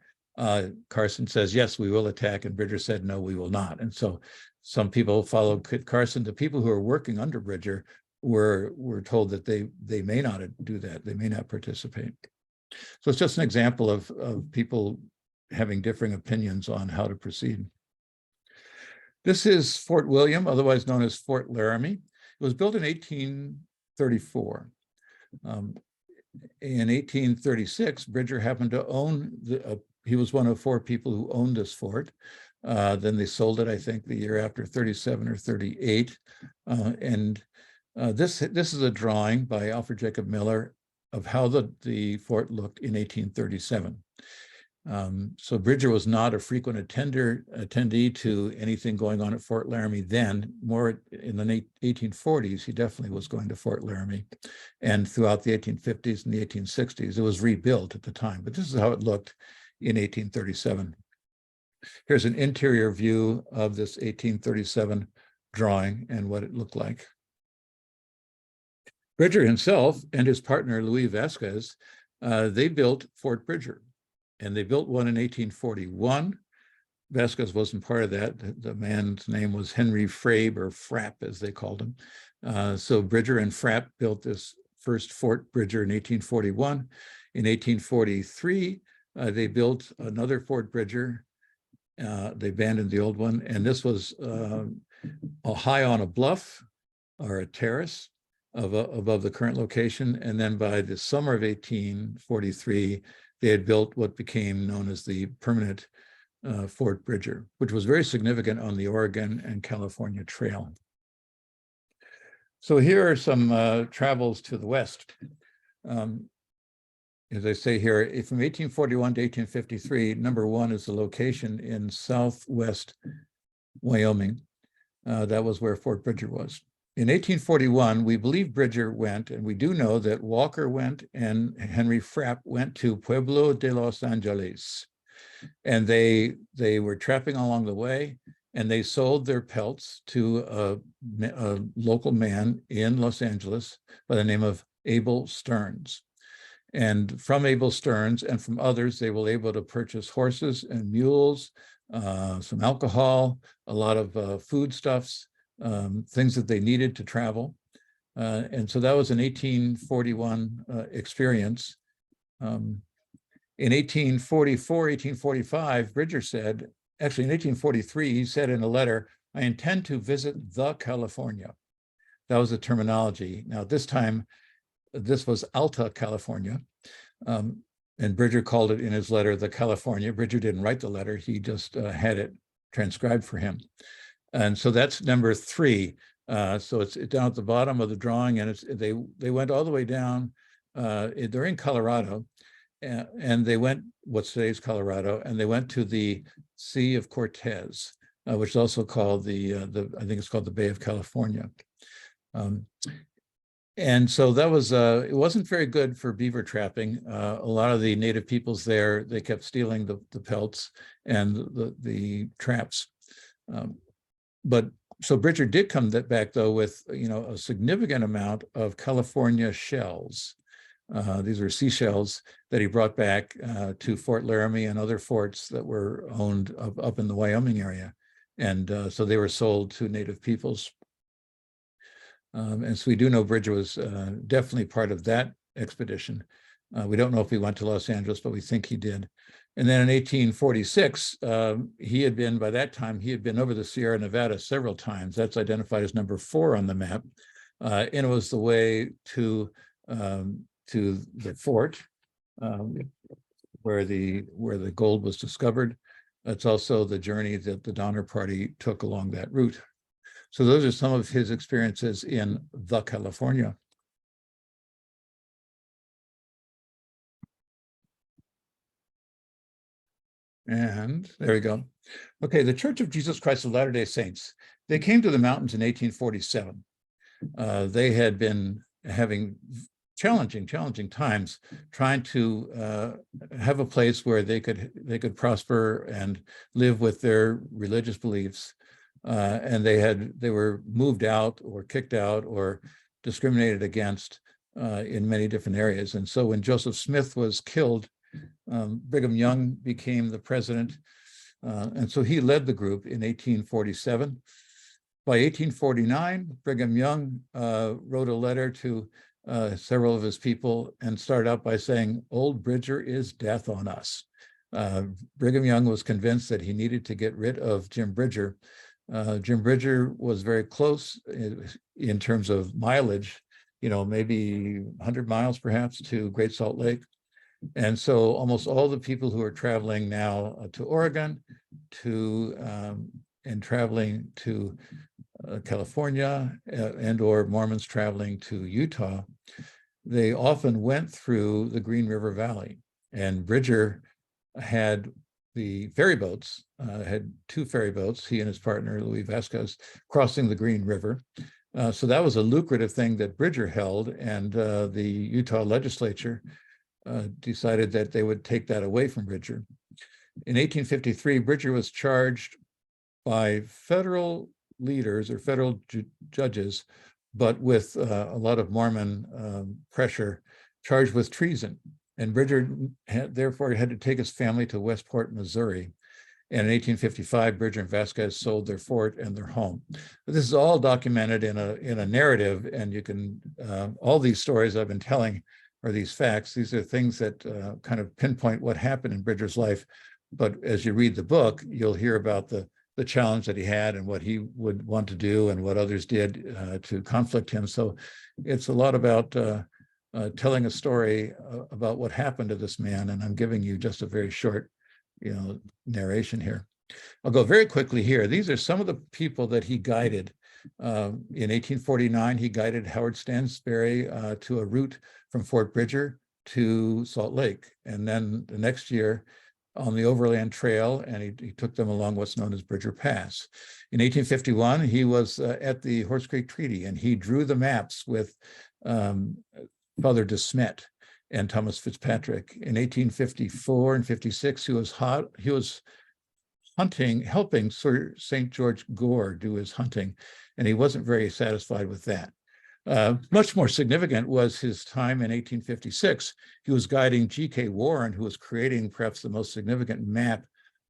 Carson says, "Yes, we will attack," and Bridger said, "No, we will not." And so some people followed Kit Carson. The people who are working under Bridger were told that they may not do that. They may not participate. So it's just an example of people having differing opinions on how to proceed. This is Fort William, otherwise known as Fort Laramie. It was built in 1834. In 1836, Bridger happened to own he was one of 4 people who owned this fort. Then they sold it, I think, the year after, 37 or 38. This is a drawing by Alfred Jacob Miller of how the fort looked in 1837. So Bridger was not a frequent attendee to anything going on at Fort Laramie then. More in the 1840s, he definitely was going to Fort Laramie. And throughout the 1850s and the 1860s, it was rebuilt at the time. But this is how it looked in 1837. Here's an interior view of this 1837 drawing and what it looked like. Bridger himself and his partner, Louis Vasquez, they built Fort Bridger. And they built one in 1841. Vasquez wasn't part of that. The man's name was Henry Frabe, or Frapp, as they called him. So Bridger and Frapp built this first Fort Bridger in 1841. In 1843, they built another Fort Bridger. They abandoned the old one. And this was high on a bluff or a terrace above the current location. And then by the summer of 1843, they had built what became known as the permanent Fort Bridger, which was very significant on the Oregon and California Trail. So here are some travels to the west. As I say here, from 1841 to 1853, number 1 is the location in southwest Wyoming. That was where Fort Bridger was. In 1841, we believe Bridger went, and we do know that Walker went and Henry Frapp went to Pueblo de Los Angeles. And they were trapping along the way, and they sold their pelts to a local man in Los Angeles by the name of Abel Stearns. And from Abel Stearns and from others, they were able to purchase horses and mules, some alcohol, a lot of foodstuffs, things that they needed to travel. And so that was an 1841 experience. In 1844, 1845, Bridger said, actually in 1843, he said in a letter, "I intend to visit the California." That was the terminology. Now this time, this was Alta California. And Bridger called it in his letter, the California. Bridger didn't write the letter, he just had it transcribed for him. And so that's number 3. So it's down at the bottom of the drawing, and they went all the way down. They're in Colorado, and they went what's today's Colorado, and they went to the Sea of Cortez, which is also called I think it's called the Bay of California. And so that was, it wasn't very good for beaver trapping. A lot of the native peoples there, they kept stealing the pelts and the traps. But so Bridger did come back though with, a significant amount of California shells. These were seashells that he brought back to Fort Laramie and other forts that were owned up in the Wyoming area. And so they were sold to native peoples. And so we do know Bridger was definitely part of that expedition. We don't know if he went to Los Angeles, but we think he did. And then in 1846, by that time, he had been over the Sierra Nevada several times. That's identified as number 4 on the map. And it was the way to the fort where the gold was discovered. It's also the journey that the Donner Party took along that route. So those are some of his experiences in the California. And there we go. Okay, the Church of Jesus Christ of Latter-day Saints. They came to the mountains in 1847. They had been having challenging times trying to have a place where they could prosper and live with their religious beliefs. And they were moved out or kicked out or discriminated against in many different areas. And so when Joseph Smith was killed, Brigham Young became the president. And so he led the group in 1847. By 1849, Brigham Young wrote a letter to several of his people and started out by saying, "Old Bridger is death on us." Brigham Young was convinced that he needed to get rid of Jim Bridger. Jim Bridger was very close in terms of mileage, maybe 100 miles perhaps to Great Salt Lake. And so almost all the people who are traveling now to Oregon and traveling to California and or Mormons traveling to Utah, they often went through the Green River Valley. And Bridger had the ferry boats, had 2 ferry boats, he and his partner, Louis Vasquez, crossing the Green River. So that was a lucrative thing that Bridger held, and the Utah legislature decided that they would take that away from Bridger. In 1853, Bridger was charged by federal leaders or federal judges, but with a lot of Mormon pressure, charged with treason. And Bridger therefore had to take his family to Westport, Missouri. And in 1855, Bridger and Vasquez sold their fort and their home. This is all documented in a narrative, and you can, all these stories I've been telling are these facts. These are things that kind of pinpoint what happened in Bridger's life. But as you read the book, you'll hear about the challenge that he had and what he would want to do and what others did to conflict him. So it's a lot about telling a story about what happened to this man. And I'm giving you just a very short, narration here. I'll go very quickly here. These are some of the people that he guided. In 1849, he guided Howard Stansbury to a route from Fort Bridger to Salt Lake. And then the next year on the Overland Trail, and he took them along what's known as Bridger Pass. In 1851, he was at the Horse Creek Treaty, and he drew the maps with Father de Smet and Thomas Fitzpatrick. In 1854 and 56, he was helping Sir St. George Gore do his hunting, and he wasn't very satisfied with that. Much more significant was his time in 1856. He was guiding G.K. Warren, who was creating perhaps the most significant map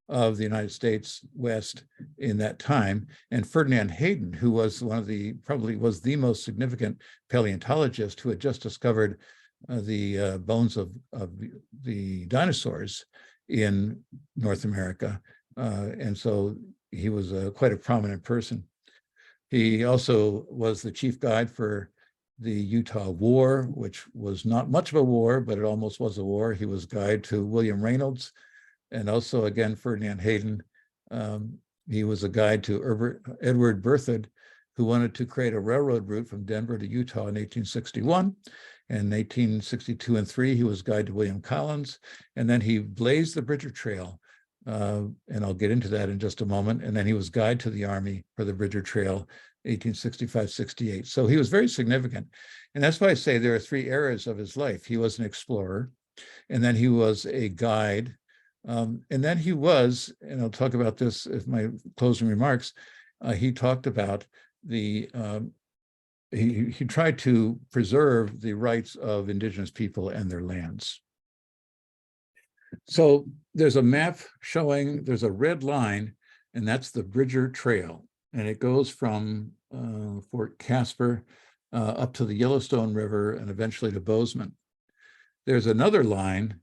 of the United States West in that time, and Ferdinand Hayden, who was probably was the most significant paleontologist who had just discovered the bones of the dinosaurs in North America. And so he was quite a prominent person. He also was the chief guide for the Utah War, which was not much of a war, but it almost was a war. He was guide to William Reynolds and also, again, Ferdinand Hayden. He was a guide to Edward Berthoud, who wanted to create a railroad route from Denver to Utah in 1861. In 1862 and 3, he was guide to William Collins, and then he blazed the Bridger Trail, and I'll get into that in just a moment. And then he was guide to the Army for the Bridger Trail, 1865-68. So he was very significant. And that's why I say there are three eras of his life. He was an explorer, and then he was a guide, and then he was, and I'll talk about this as my closing remarks, he talked about the, he tried to preserve the rights of indigenous people and their lands. So there's a map showing, there's a red line, and that's the Bridger Trail. And it goes from Fort Casper up to the Yellowstone River and eventually to Bozeman. There's another line,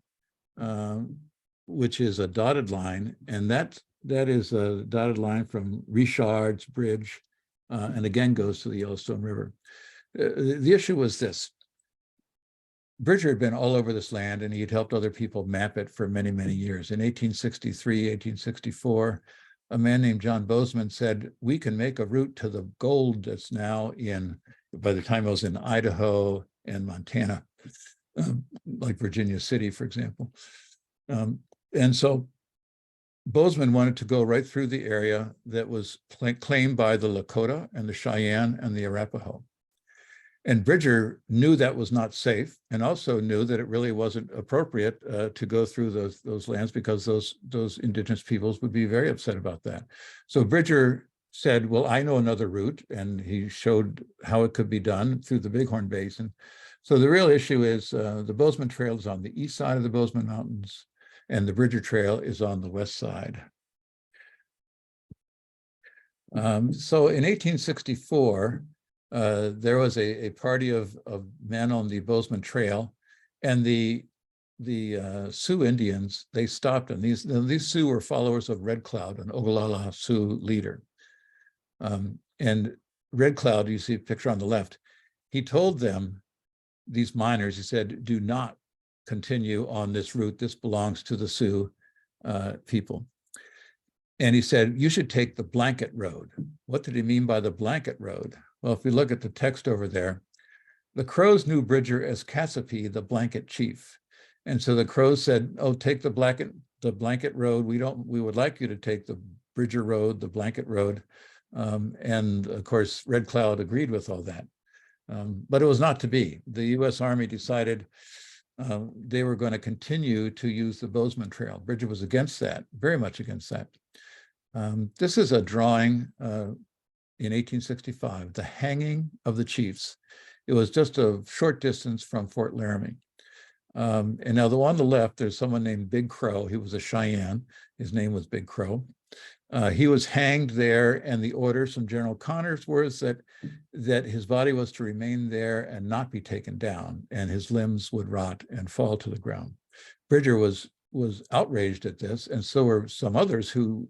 which is a dotted line, and that is a dotted line from Richard's Bridge, and again goes to the Yellowstone River. The issue was this. Bridger had been all over this land, and he had helped other people map it for many, many years. In 1863, 1864, a man named John Bozeman said, we can make a route to the gold that's now in, by the time it was in Idaho and Montana, like Virginia City, for example. And so Bozeman wanted to go right through the area that was claimed by the Lakota and the Cheyenne and the Arapaho. And Bridger knew that was not safe, and also knew that it really wasn't appropriate to go through those lands, because those indigenous peoples would be very upset about that. So Bridger said, well, I know another route, and he showed how it could be done through the Bighorn Basin. So the real issue is the Bozeman Trail is on the east side of the Bozeman Mountains, and the Bridger Trail is on the west side. So in 1864, there was a party of men on the Bozeman Trail, and the Sioux Indians, they stopped them. These Sioux were followers of Red Cloud, an Ogallala Sioux leader. And Red Cloud, you see a picture on the left, he told them, these miners, he said, do not continue on this route. This belongs to the Sioux people. And he said, you should take the blanket road. What did he mean by the blanket road? Well, if we look at the text over there, the Crows knew Bridger as Cassipi, the blanket chief. And so the Crows said, oh, take the blanket road. We would like you to take the Bridger road, the blanket road. And of course, Red Cloud agreed with all that. But it was not to be. The US Army decided they were going to continue to use the Bozeman Trail. Bridger was against that, very much against that. This is a drawing in 1865, the hanging of the chiefs. It was just a short distance from Fort Laramie. And now on the left, there's someone named Big Crow. He was a Cheyenne. His name was Big Crow. He was hanged there, and the orders from General Connors was that his body was to remain there and not be taken down, and his limbs would rot and fall to the ground. Bridger was outraged at this, and so were some others who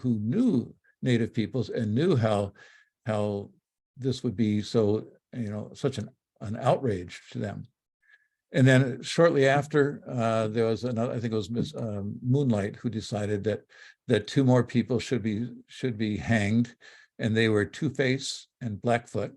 knew Native peoples and knew how this would be so, such an outrage to them. And then shortly after, there was another, I think it was Miss Moonlight, who decided that two more people should be hanged, and they were Two-Face and Blackfoot.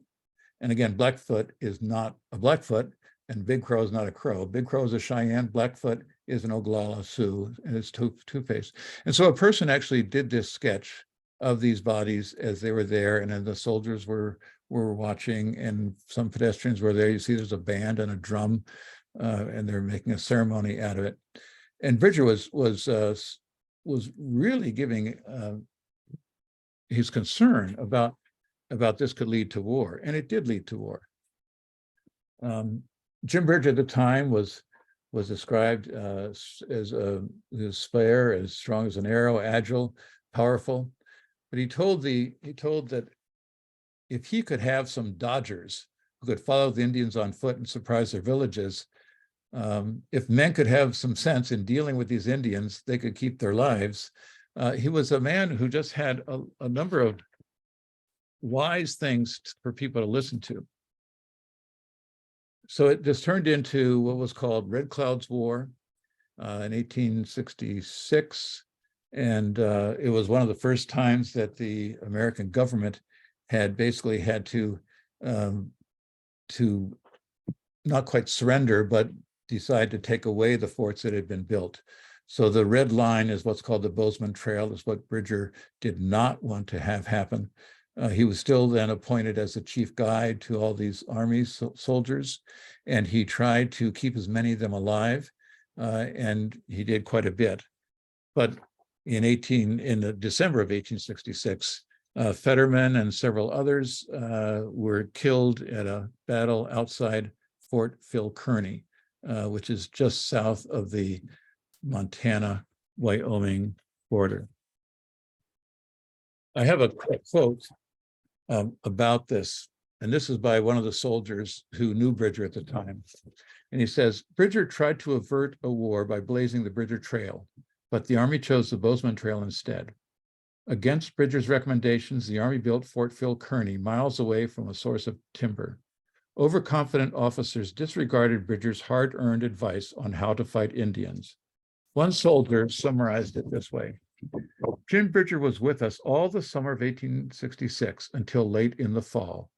And again, Blackfoot is not a Blackfoot, and Big Crow is not a Crow. Big Crow is a Cheyenne, Blackfoot is an Ogallala Sioux, and it's Two-Face. And so a person actually did this sketch of these bodies as they were there, and then the soldiers were watching, and some pedestrians were there. You see there's a band and a drum, and they're making a ceremony out of it. And Bridger was really giving his concern about this could lead to war, and it did lead to war. Jim Bridger at the time was described as spare, as strong as an arrow, agile, powerful. But he told that if he could have some dodgers who could follow the Indians on foot and surprise their villages, if men could have some sense in dealing with these Indians, they could keep their lives. He was a man who just had a number of wise things for people to listen to. So it just turned into what was called Red Cloud's War in 1866. And it was one of the first times that the American government had basically had to not quite surrender, but decide to take away the forts that had been built. So the red line is what's called the Bozeman Trail, is what Bridger did not want to have happen. He was still then appointed as the chief guide to all these army soldiers, and he tried to keep as many of them alive, and he did quite a bit. But in the December of 1866, Fetterman and several others were killed at a battle outside Fort Phil Kearny, which is just south of the Montana-Wyoming border. I have a quick quote about this, and this is by one of the soldiers who knew Bridger at the time. And he says, Bridger tried to avert a war by blazing the Bridger Trail, but the Army chose the Bozeman Trail instead. Against Bridger's recommendations, the Army built Fort Phil Kearny miles away from a source of timber. Overconfident officers disregarded Bridger's hard-earned advice on how to fight Indians. One soldier summarized it this way: Jim Bridger was with us all the summer of 1866 until late in the fall.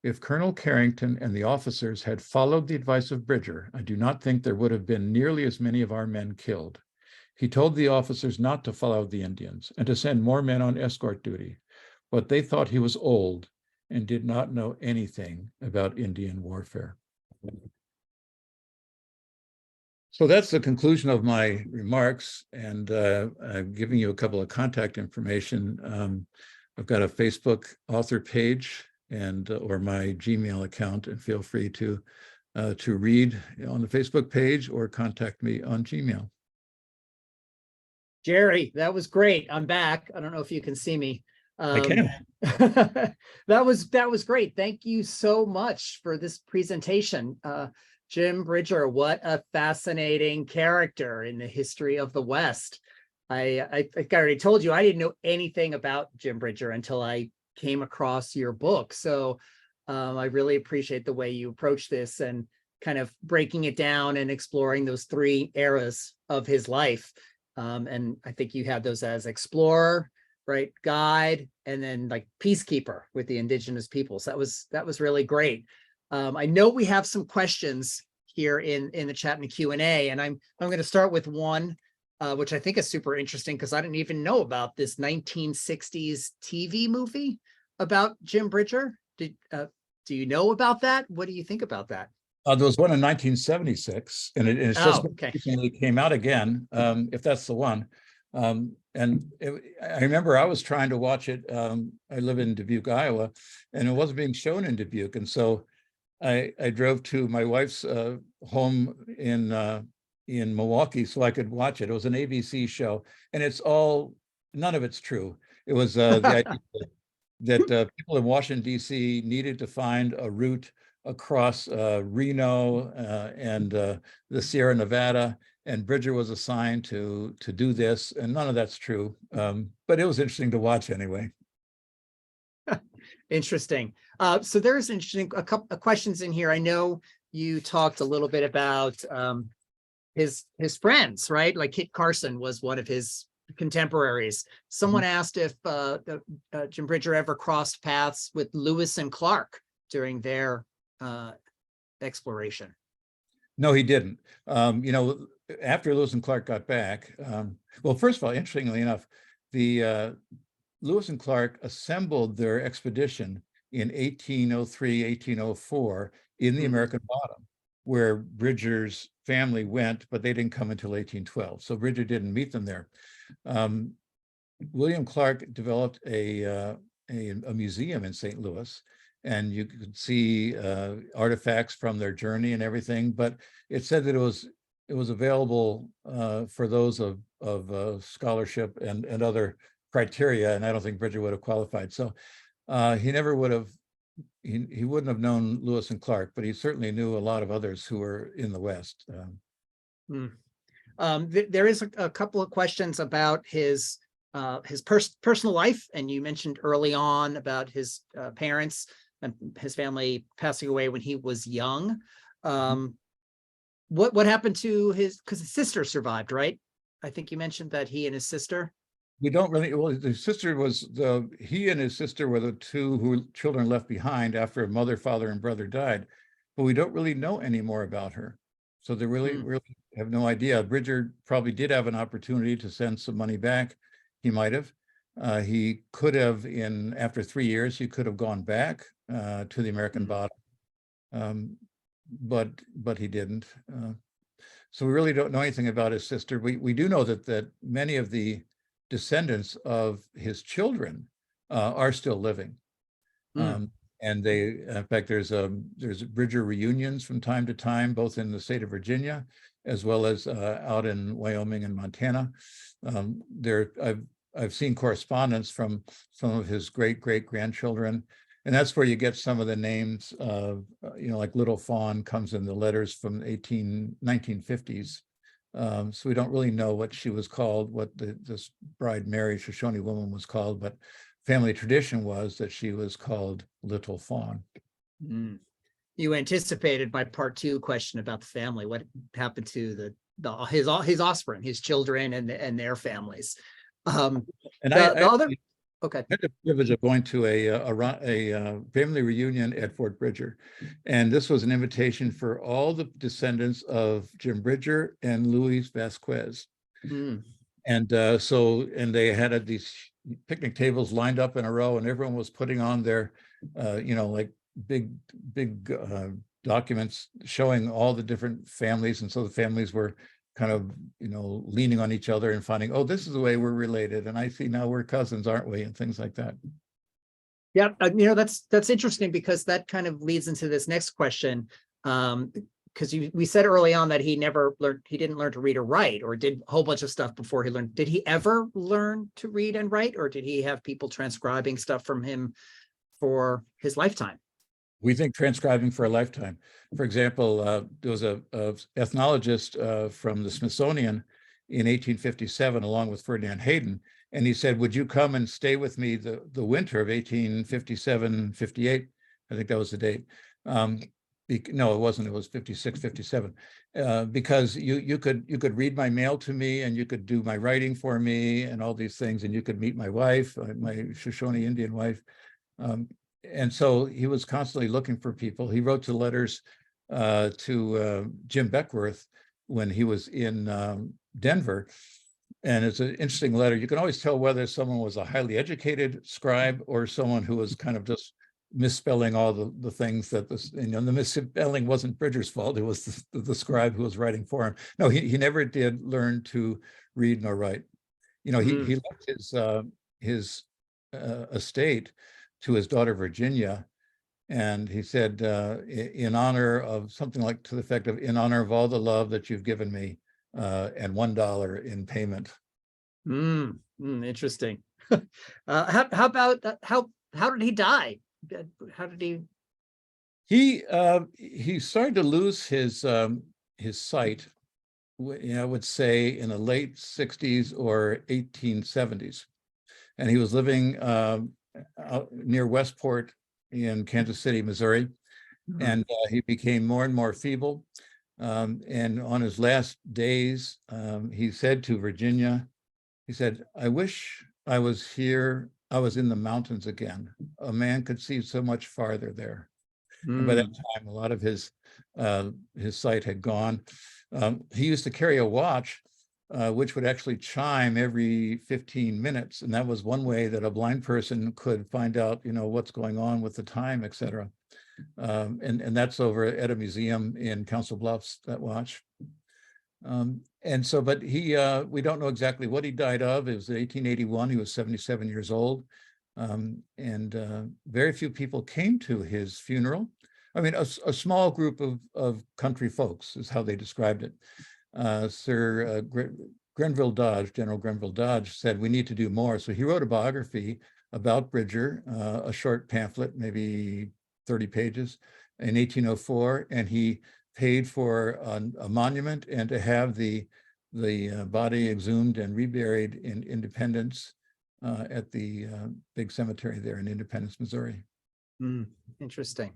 If Colonel Carrington and the officers had followed the advice of Bridger, I do not think there would have been nearly as many of our men killed. He told the officers not to follow the Indians and to send more men on escort duty, but they thought he was old and did not know anything about Indian warfare. So that's the conclusion of my remarks, and I'm giving you a couple of contact information. I've got a Facebook author page and or my Gmail account, and feel free to read on the Facebook page or contact me on Gmail. Jerry, that was great. I'm back. I don't know if you can see me. I can. That was great. Thank you so much for this presentation. Jim Bridger, what a fascinating character in the history of the West. I already told you, I didn't know anything about Jim Bridger until I came across your book. So I really appreciate the way you approach this and kind of breaking it down and exploring those three eras of his life. And I think you had those as explorer, right, guide, and then like peacekeeper with the indigenous peoples. That was really great. I know we have some questions here in the chat and Q&A, and I'm going to start with one, which I think is super interesting because I didn't even know about this 1960s TV movie about Jim Bridger. Do you know about that? What do you think about that? There was one in 1976, and it's just recently came out again, if that's the one. I remember I was trying to watch it. I live in Dubuque, Iowa, and it wasn't being shown in Dubuque. And so I drove to my wife's home in Milwaukee so I could watch it. It was an ABC show, and none of it's true. It was the idea that people in Washington, D.C. needed to find a route across Reno and the Sierra Nevada, and Bridger was assigned to do this, and none of that's true. But it was interesting to watch anyway. Interesting. So there's a couple of questions in here. I know you talked a little bit about his friends, right? Like Kit Carson was one of his contemporaries. Someone asked if Jim Bridger ever crossed paths with Lewis and Clark during their exploration. No, he didn't. After Lewis and Clark got back, well, first of all, interestingly enough, the Lewis and Clark assembled their expedition in 1803, 1804 in the American Bottom, where Bridger's family went, but they didn't come until 1812. So Bridger didn't meet them there. William Clark developed a museum in St. Louis, and you could see artifacts from their journey and everything. But it said that it was available for those of scholarship and other criteria, and I don't think Bridger would have qualified. So he never would have. He wouldn't have known Lewis and Clark, but he certainly knew a lot of others who were in the West. There is a couple of questions about his personal life, and you mentioned early on about his parents and his family passing away when he was young. What happened to because his sister survived, right? I think you mentioned that he and his sister. We don't really, well, the sister was he and his sister were the two children left behind after a mother, father, and brother died, but we don't really know any more about her. So they really have no idea. Bridger probably did have an opportunity to send some money back. He might have. He could have, after 3 years, he could have gone back to the American bottom, but he didn't. So we really don't know anything about his sister. We do know that many of the descendants of his children are still living. And they, in fact, there's Bridger reunions from time to time, both in the state of Virginia, as well as out in Wyoming and Montana. I've seen correspondence from some of his great-great-grandchildren, and that's where you get some of the names of, like Little Fawn comes in the letters from 1950s. So we don't really know what she was called, what this bride Mary Shoshone woman was called, but family tradition was that she was called Little Fawn. You anticipated my part 2 question about the family. What happened to his offspring, his children, and their families? Okay. I had the privilege of going to a family reunion at Fort Bridger, and this was an invitation for all the descendants of Jim Bridger and Luis Vasquez. And they had these picnic tables lined up in a row, and everyone was putting on their, like big documents showing all the different families, and so the families were kind of, leaning on each other and finding, oh, this is the way we're related. And I see now we're cousins, aren't we? And things like that. Yeah. That's interesting, because that kind of leads into this next question. Because we said early on that he didn't learn to read or write, or did a whole bunch of stuff before he learned. Did he ever learn to read and write, or did he have people transcribing stuff from him for his lifetime? We think transcribing for a lifetime. For example, there was a ethnologist from the Smithsonian in 1857, along with Ferdinand Hayden, and he said, would you come and stay with me the winter of 1857-58? I think that was the date. No, it wasn't. It was 56, 57. Because you could read my mail to me, and you could do my writing for me, and all these things, and you could meet my wife, my Shoshone Indian wife. And so he was constantly looking for people. He wrote letters to Jim Beckworth when he was in Denver. And it's an interesting letter. You can always tell whether someone was a highly educated scribe or someone who was kind of just misspelling all the things that the misspelling wasn't Bridger's fault. It was the scribe who was writing for him. No, he never did learn to read nor write. He left his estate to his daughter Virginia, and he said, in honor of something like to the effect of, in honor of all the love that you've given me, and $1 in payment. Interesting. How about how did he die? How did he started to lose his sight, I would say in the late 60s or 1870s, and he was living out near Westport in Kansas City, Missouri, and he became more and more feeble. And on his last days, he said to Virginia, he said, I wish I was here, I was in the mountains again. A man could see so much farther there. And by that time, a lot of his sight had gone. He used to carry a watch which would actually chime every 15 minutes. And that was one way that a blind person could find out, what's going on with the time, et cetera. And that's over at a museum in Council Bluffs, that watch. And so, but we don't know exactly what he died of. It was 1881, he was 77 years old. And very few people came to his funeral. I mean, a small group of country folks is how they described it. Sir Grenville Dodge, General Grenville Dodge, said we need to do more. So he wrote a biography about Bridger, a short pamphlet, maybe 30 pages, in 1804, and he paid for a monument and to have the body exhumed and reburied in Independence at the big cemetery there in Independence, Missouri. Interesting.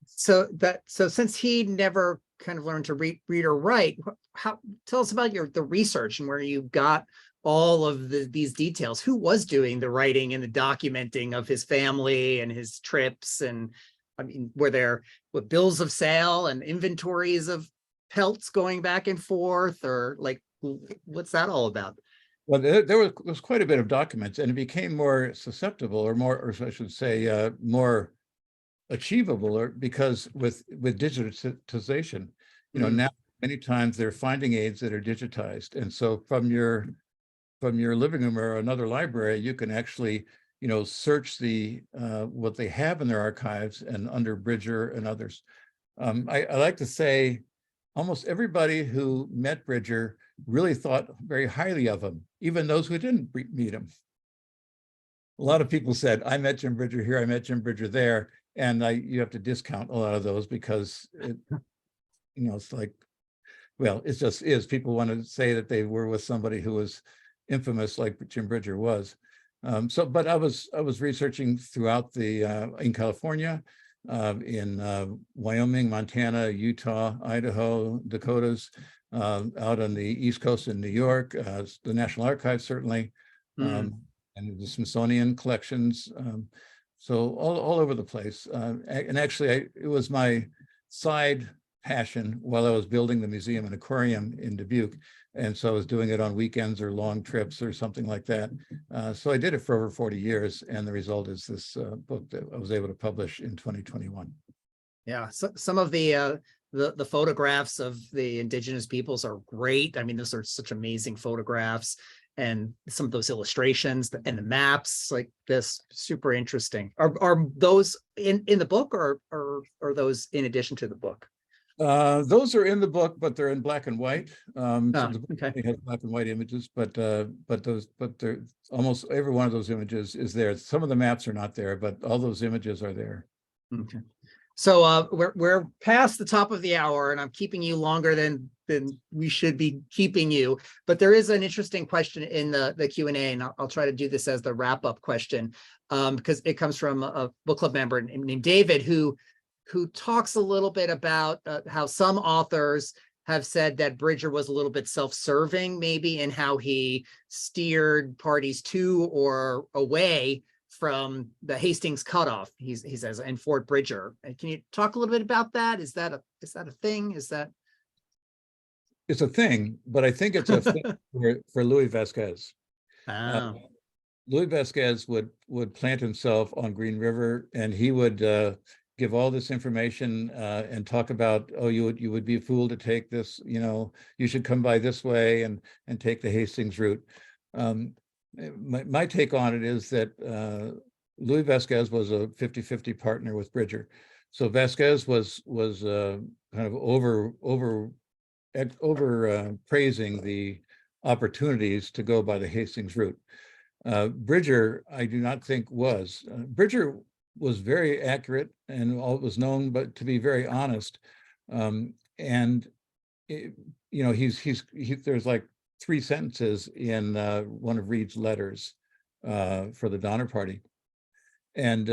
So since he never kind of learned to read or write, tell us about the research and where you got all of these details. Who was doing the writing and the documenting of his family and his trips? And I mean, were there bills of sale and inventories of pelts going back and forth, or like, what's that all about? Well, there was quite a bit of documents, and it became more susceptible, or I should say, more achievable, or because with digitization, now many times they're finding aids that are digitized, and so from your living room or another library, you can actually search the what they have in their archives and under Bridger and others. I like to say almost everybody who met Bridger really thought very highly of him, even those who didn't meet him. A lot of people said, I met Jim Bridger here, I met Jim Bridger there, and you have to discount a lot of those because it's like, well, it just is. People want to say that they were with somebody who was infamous like Jim Bridger was. But I was researching throughout in California, in Wyoming, Montana, Utah, Idaho, Dakotas, out on the East Coast in New York, the National Archives certainly, and the Smithsonian collections. So all over the place. And actually, it was my side passion while I was building the museum and aquarium in Dubuque. And so I was doing it on weekends or long trips or something like that. So I did it for over 40 years. And the result is this book that I was able to publish in 2021. Yeah, so some of the photographs of the indigenous peoples are great. I mean, those are such amazing photographs, and some of those illustrations and the maps like this, super interesting. Are those in the book, or are those in addition to the book? Those are in the book, but they're in black and white. So the book Okay. has black and white images, but they're almost every one of those images is there. Some of the maps are not there, but all those images are there. Okay. So we're past the top of the hour, and I'm keeping you longer than we should be keeping you. But there is an interesting question in the Q&A, and I'll try to do this as the wrap-up question, because it comes from a book club member named David, who talks a little bit about how some authors have said that Bridger was a little bit self-serving, maybe, in how he steered parties to or away from the Hastings cutoff. He says in Fort Bridger. Can you talk a little bit about that? Is that a thing? It's a thing, but I think it's a thing for Louis Vasquez. Louis Vasquez would plant himself on Green River, and he would give all this information and talk about, oh, you would be a fool to take this, you should come by this way and take the Hastings route. My take on it is that Louis Vasquez was a 50-50 partner with Bridger. So Vasquez was kind of over praising the opportunities to go by the Hastings route. Bridger, I do not think was. Bridger was very accurate and all was known, but to be very honest. And there's like 3 sentences in one of Reed's letters for the Donner Party, and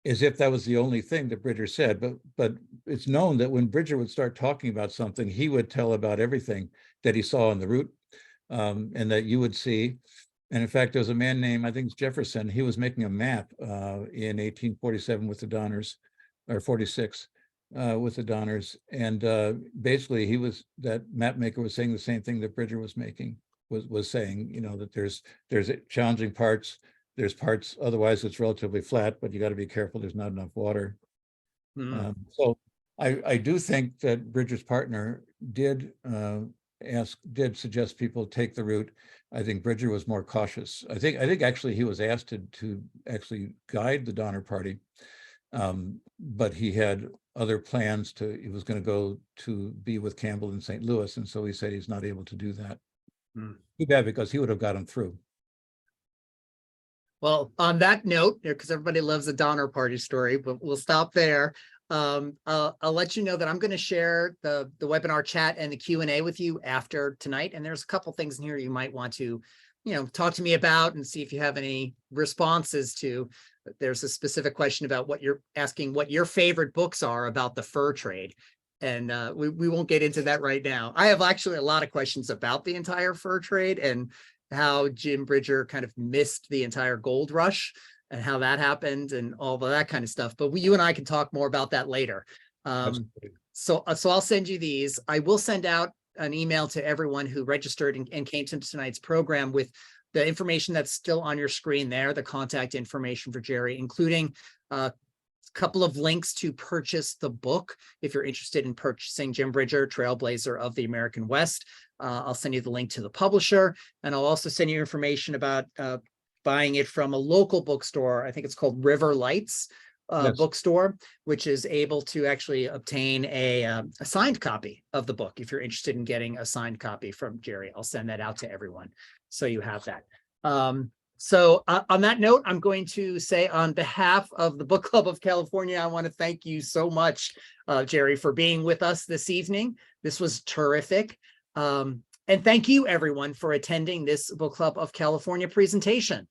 as if that was the only thing that Bridger said. But it's known that when Bridger would start talking about something, he would tell about everything that he saw on the route, and that you would see. And in fact, there was a man named, I think it's Jefferson, he was making a map in 1847 with the Donners, or 46 with the Donners. And basically that map maker was saying the same thing that Bridger was saying, that there's challenging parts, there's parts, otherwise it's relatively flat, but you got to be careful, there's not enough water. So I do think that Bridger's partner did suggest people take the route. I think Bridger was more cautious. I think actually he was asked to actually guide the Donner Party, but he had other plans he was going to go to be with Campbell in St. Louis, and so he said he's not able to do that. Too bad, because he would have got him through. Well, on that note, because everybody loves a Donner Party story, but we'll stop there. I'll let you know that I'm going to share the webinar chat and the Q&A with you after tonight. And there's a couple things in here you might want to, talk to me about and see if you have any responses to. There's a specific question about what you're asking, what your favorite books are about the fur trade. And we won't get into that right now. I have actually a lot of questions about the entire fur trade and how Jim Bridger kind of missed the entire gold rush and how that happened and all of that kind of stuff. But you and I can talk more about that later. So I'll send you these. I will send out an email to everyone who registered and came to tonight's program with the information that's still on your screen there, the contact information for Jerry, including a couple of links to purchase the book if you're interested in purchasing Jim Bridger, Trailblazer of the American West. I'll send you the link to the publisher, and I'll also send you information about buying it from a local bookstore. I think it's called River Lights bookstore, which is able to actually obtain a signed copy of the book. If you're interested in getting a signed copy from Jerry, I'll send that out to everyone, so you have that. So on that note, I'm going to say on behalf of the Book Club of California, I want to thank you so much, Jerry, for being with us this evening. This was terrific. And thank you, everyone, for attending this Book Club of California presentation.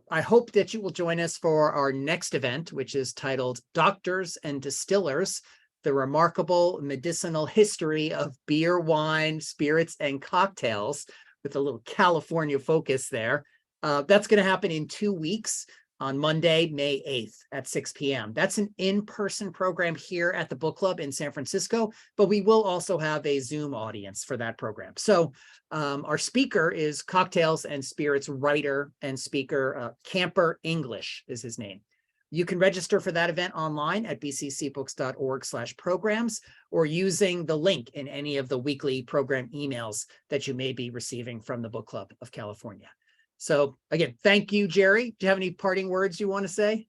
I hope that you will join us for our next event, which is titled Doctors and Distillers, the Remarkable Medicinal History of Beer, Wine, Spirits, and Cocktails, with a little California focus there. That's going to happen in 2 weeks on Monday, May 8th at 6 p.m. That's an in-person program here at the Book Club in San Francisco, but we will also have a Zoom audience for that program. So our speaker is cocktails and spirits writer and speaker, Camper English is his name. You can register for that event online at bccbooks.org/programs or using the link in any of the weekly program emails that you may be receiving from the Book Club of California. So again, thank you, Jerry. Do you have any parting words you want to say?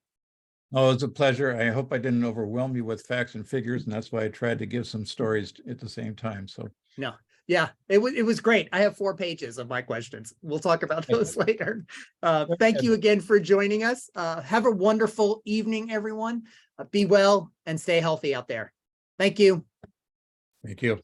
Oh, it's a pleasure. I hope I didn't overwhelm you with facts and figures, and that's why I tried to give some stories at the same time. So no, yeah, it was great. I have 4 pages of my questions. We'll talk about those later. Thank you again for joining us. Have a wonderful evening, everyone. Be well and stay healthy out there. Thank you. Thank you.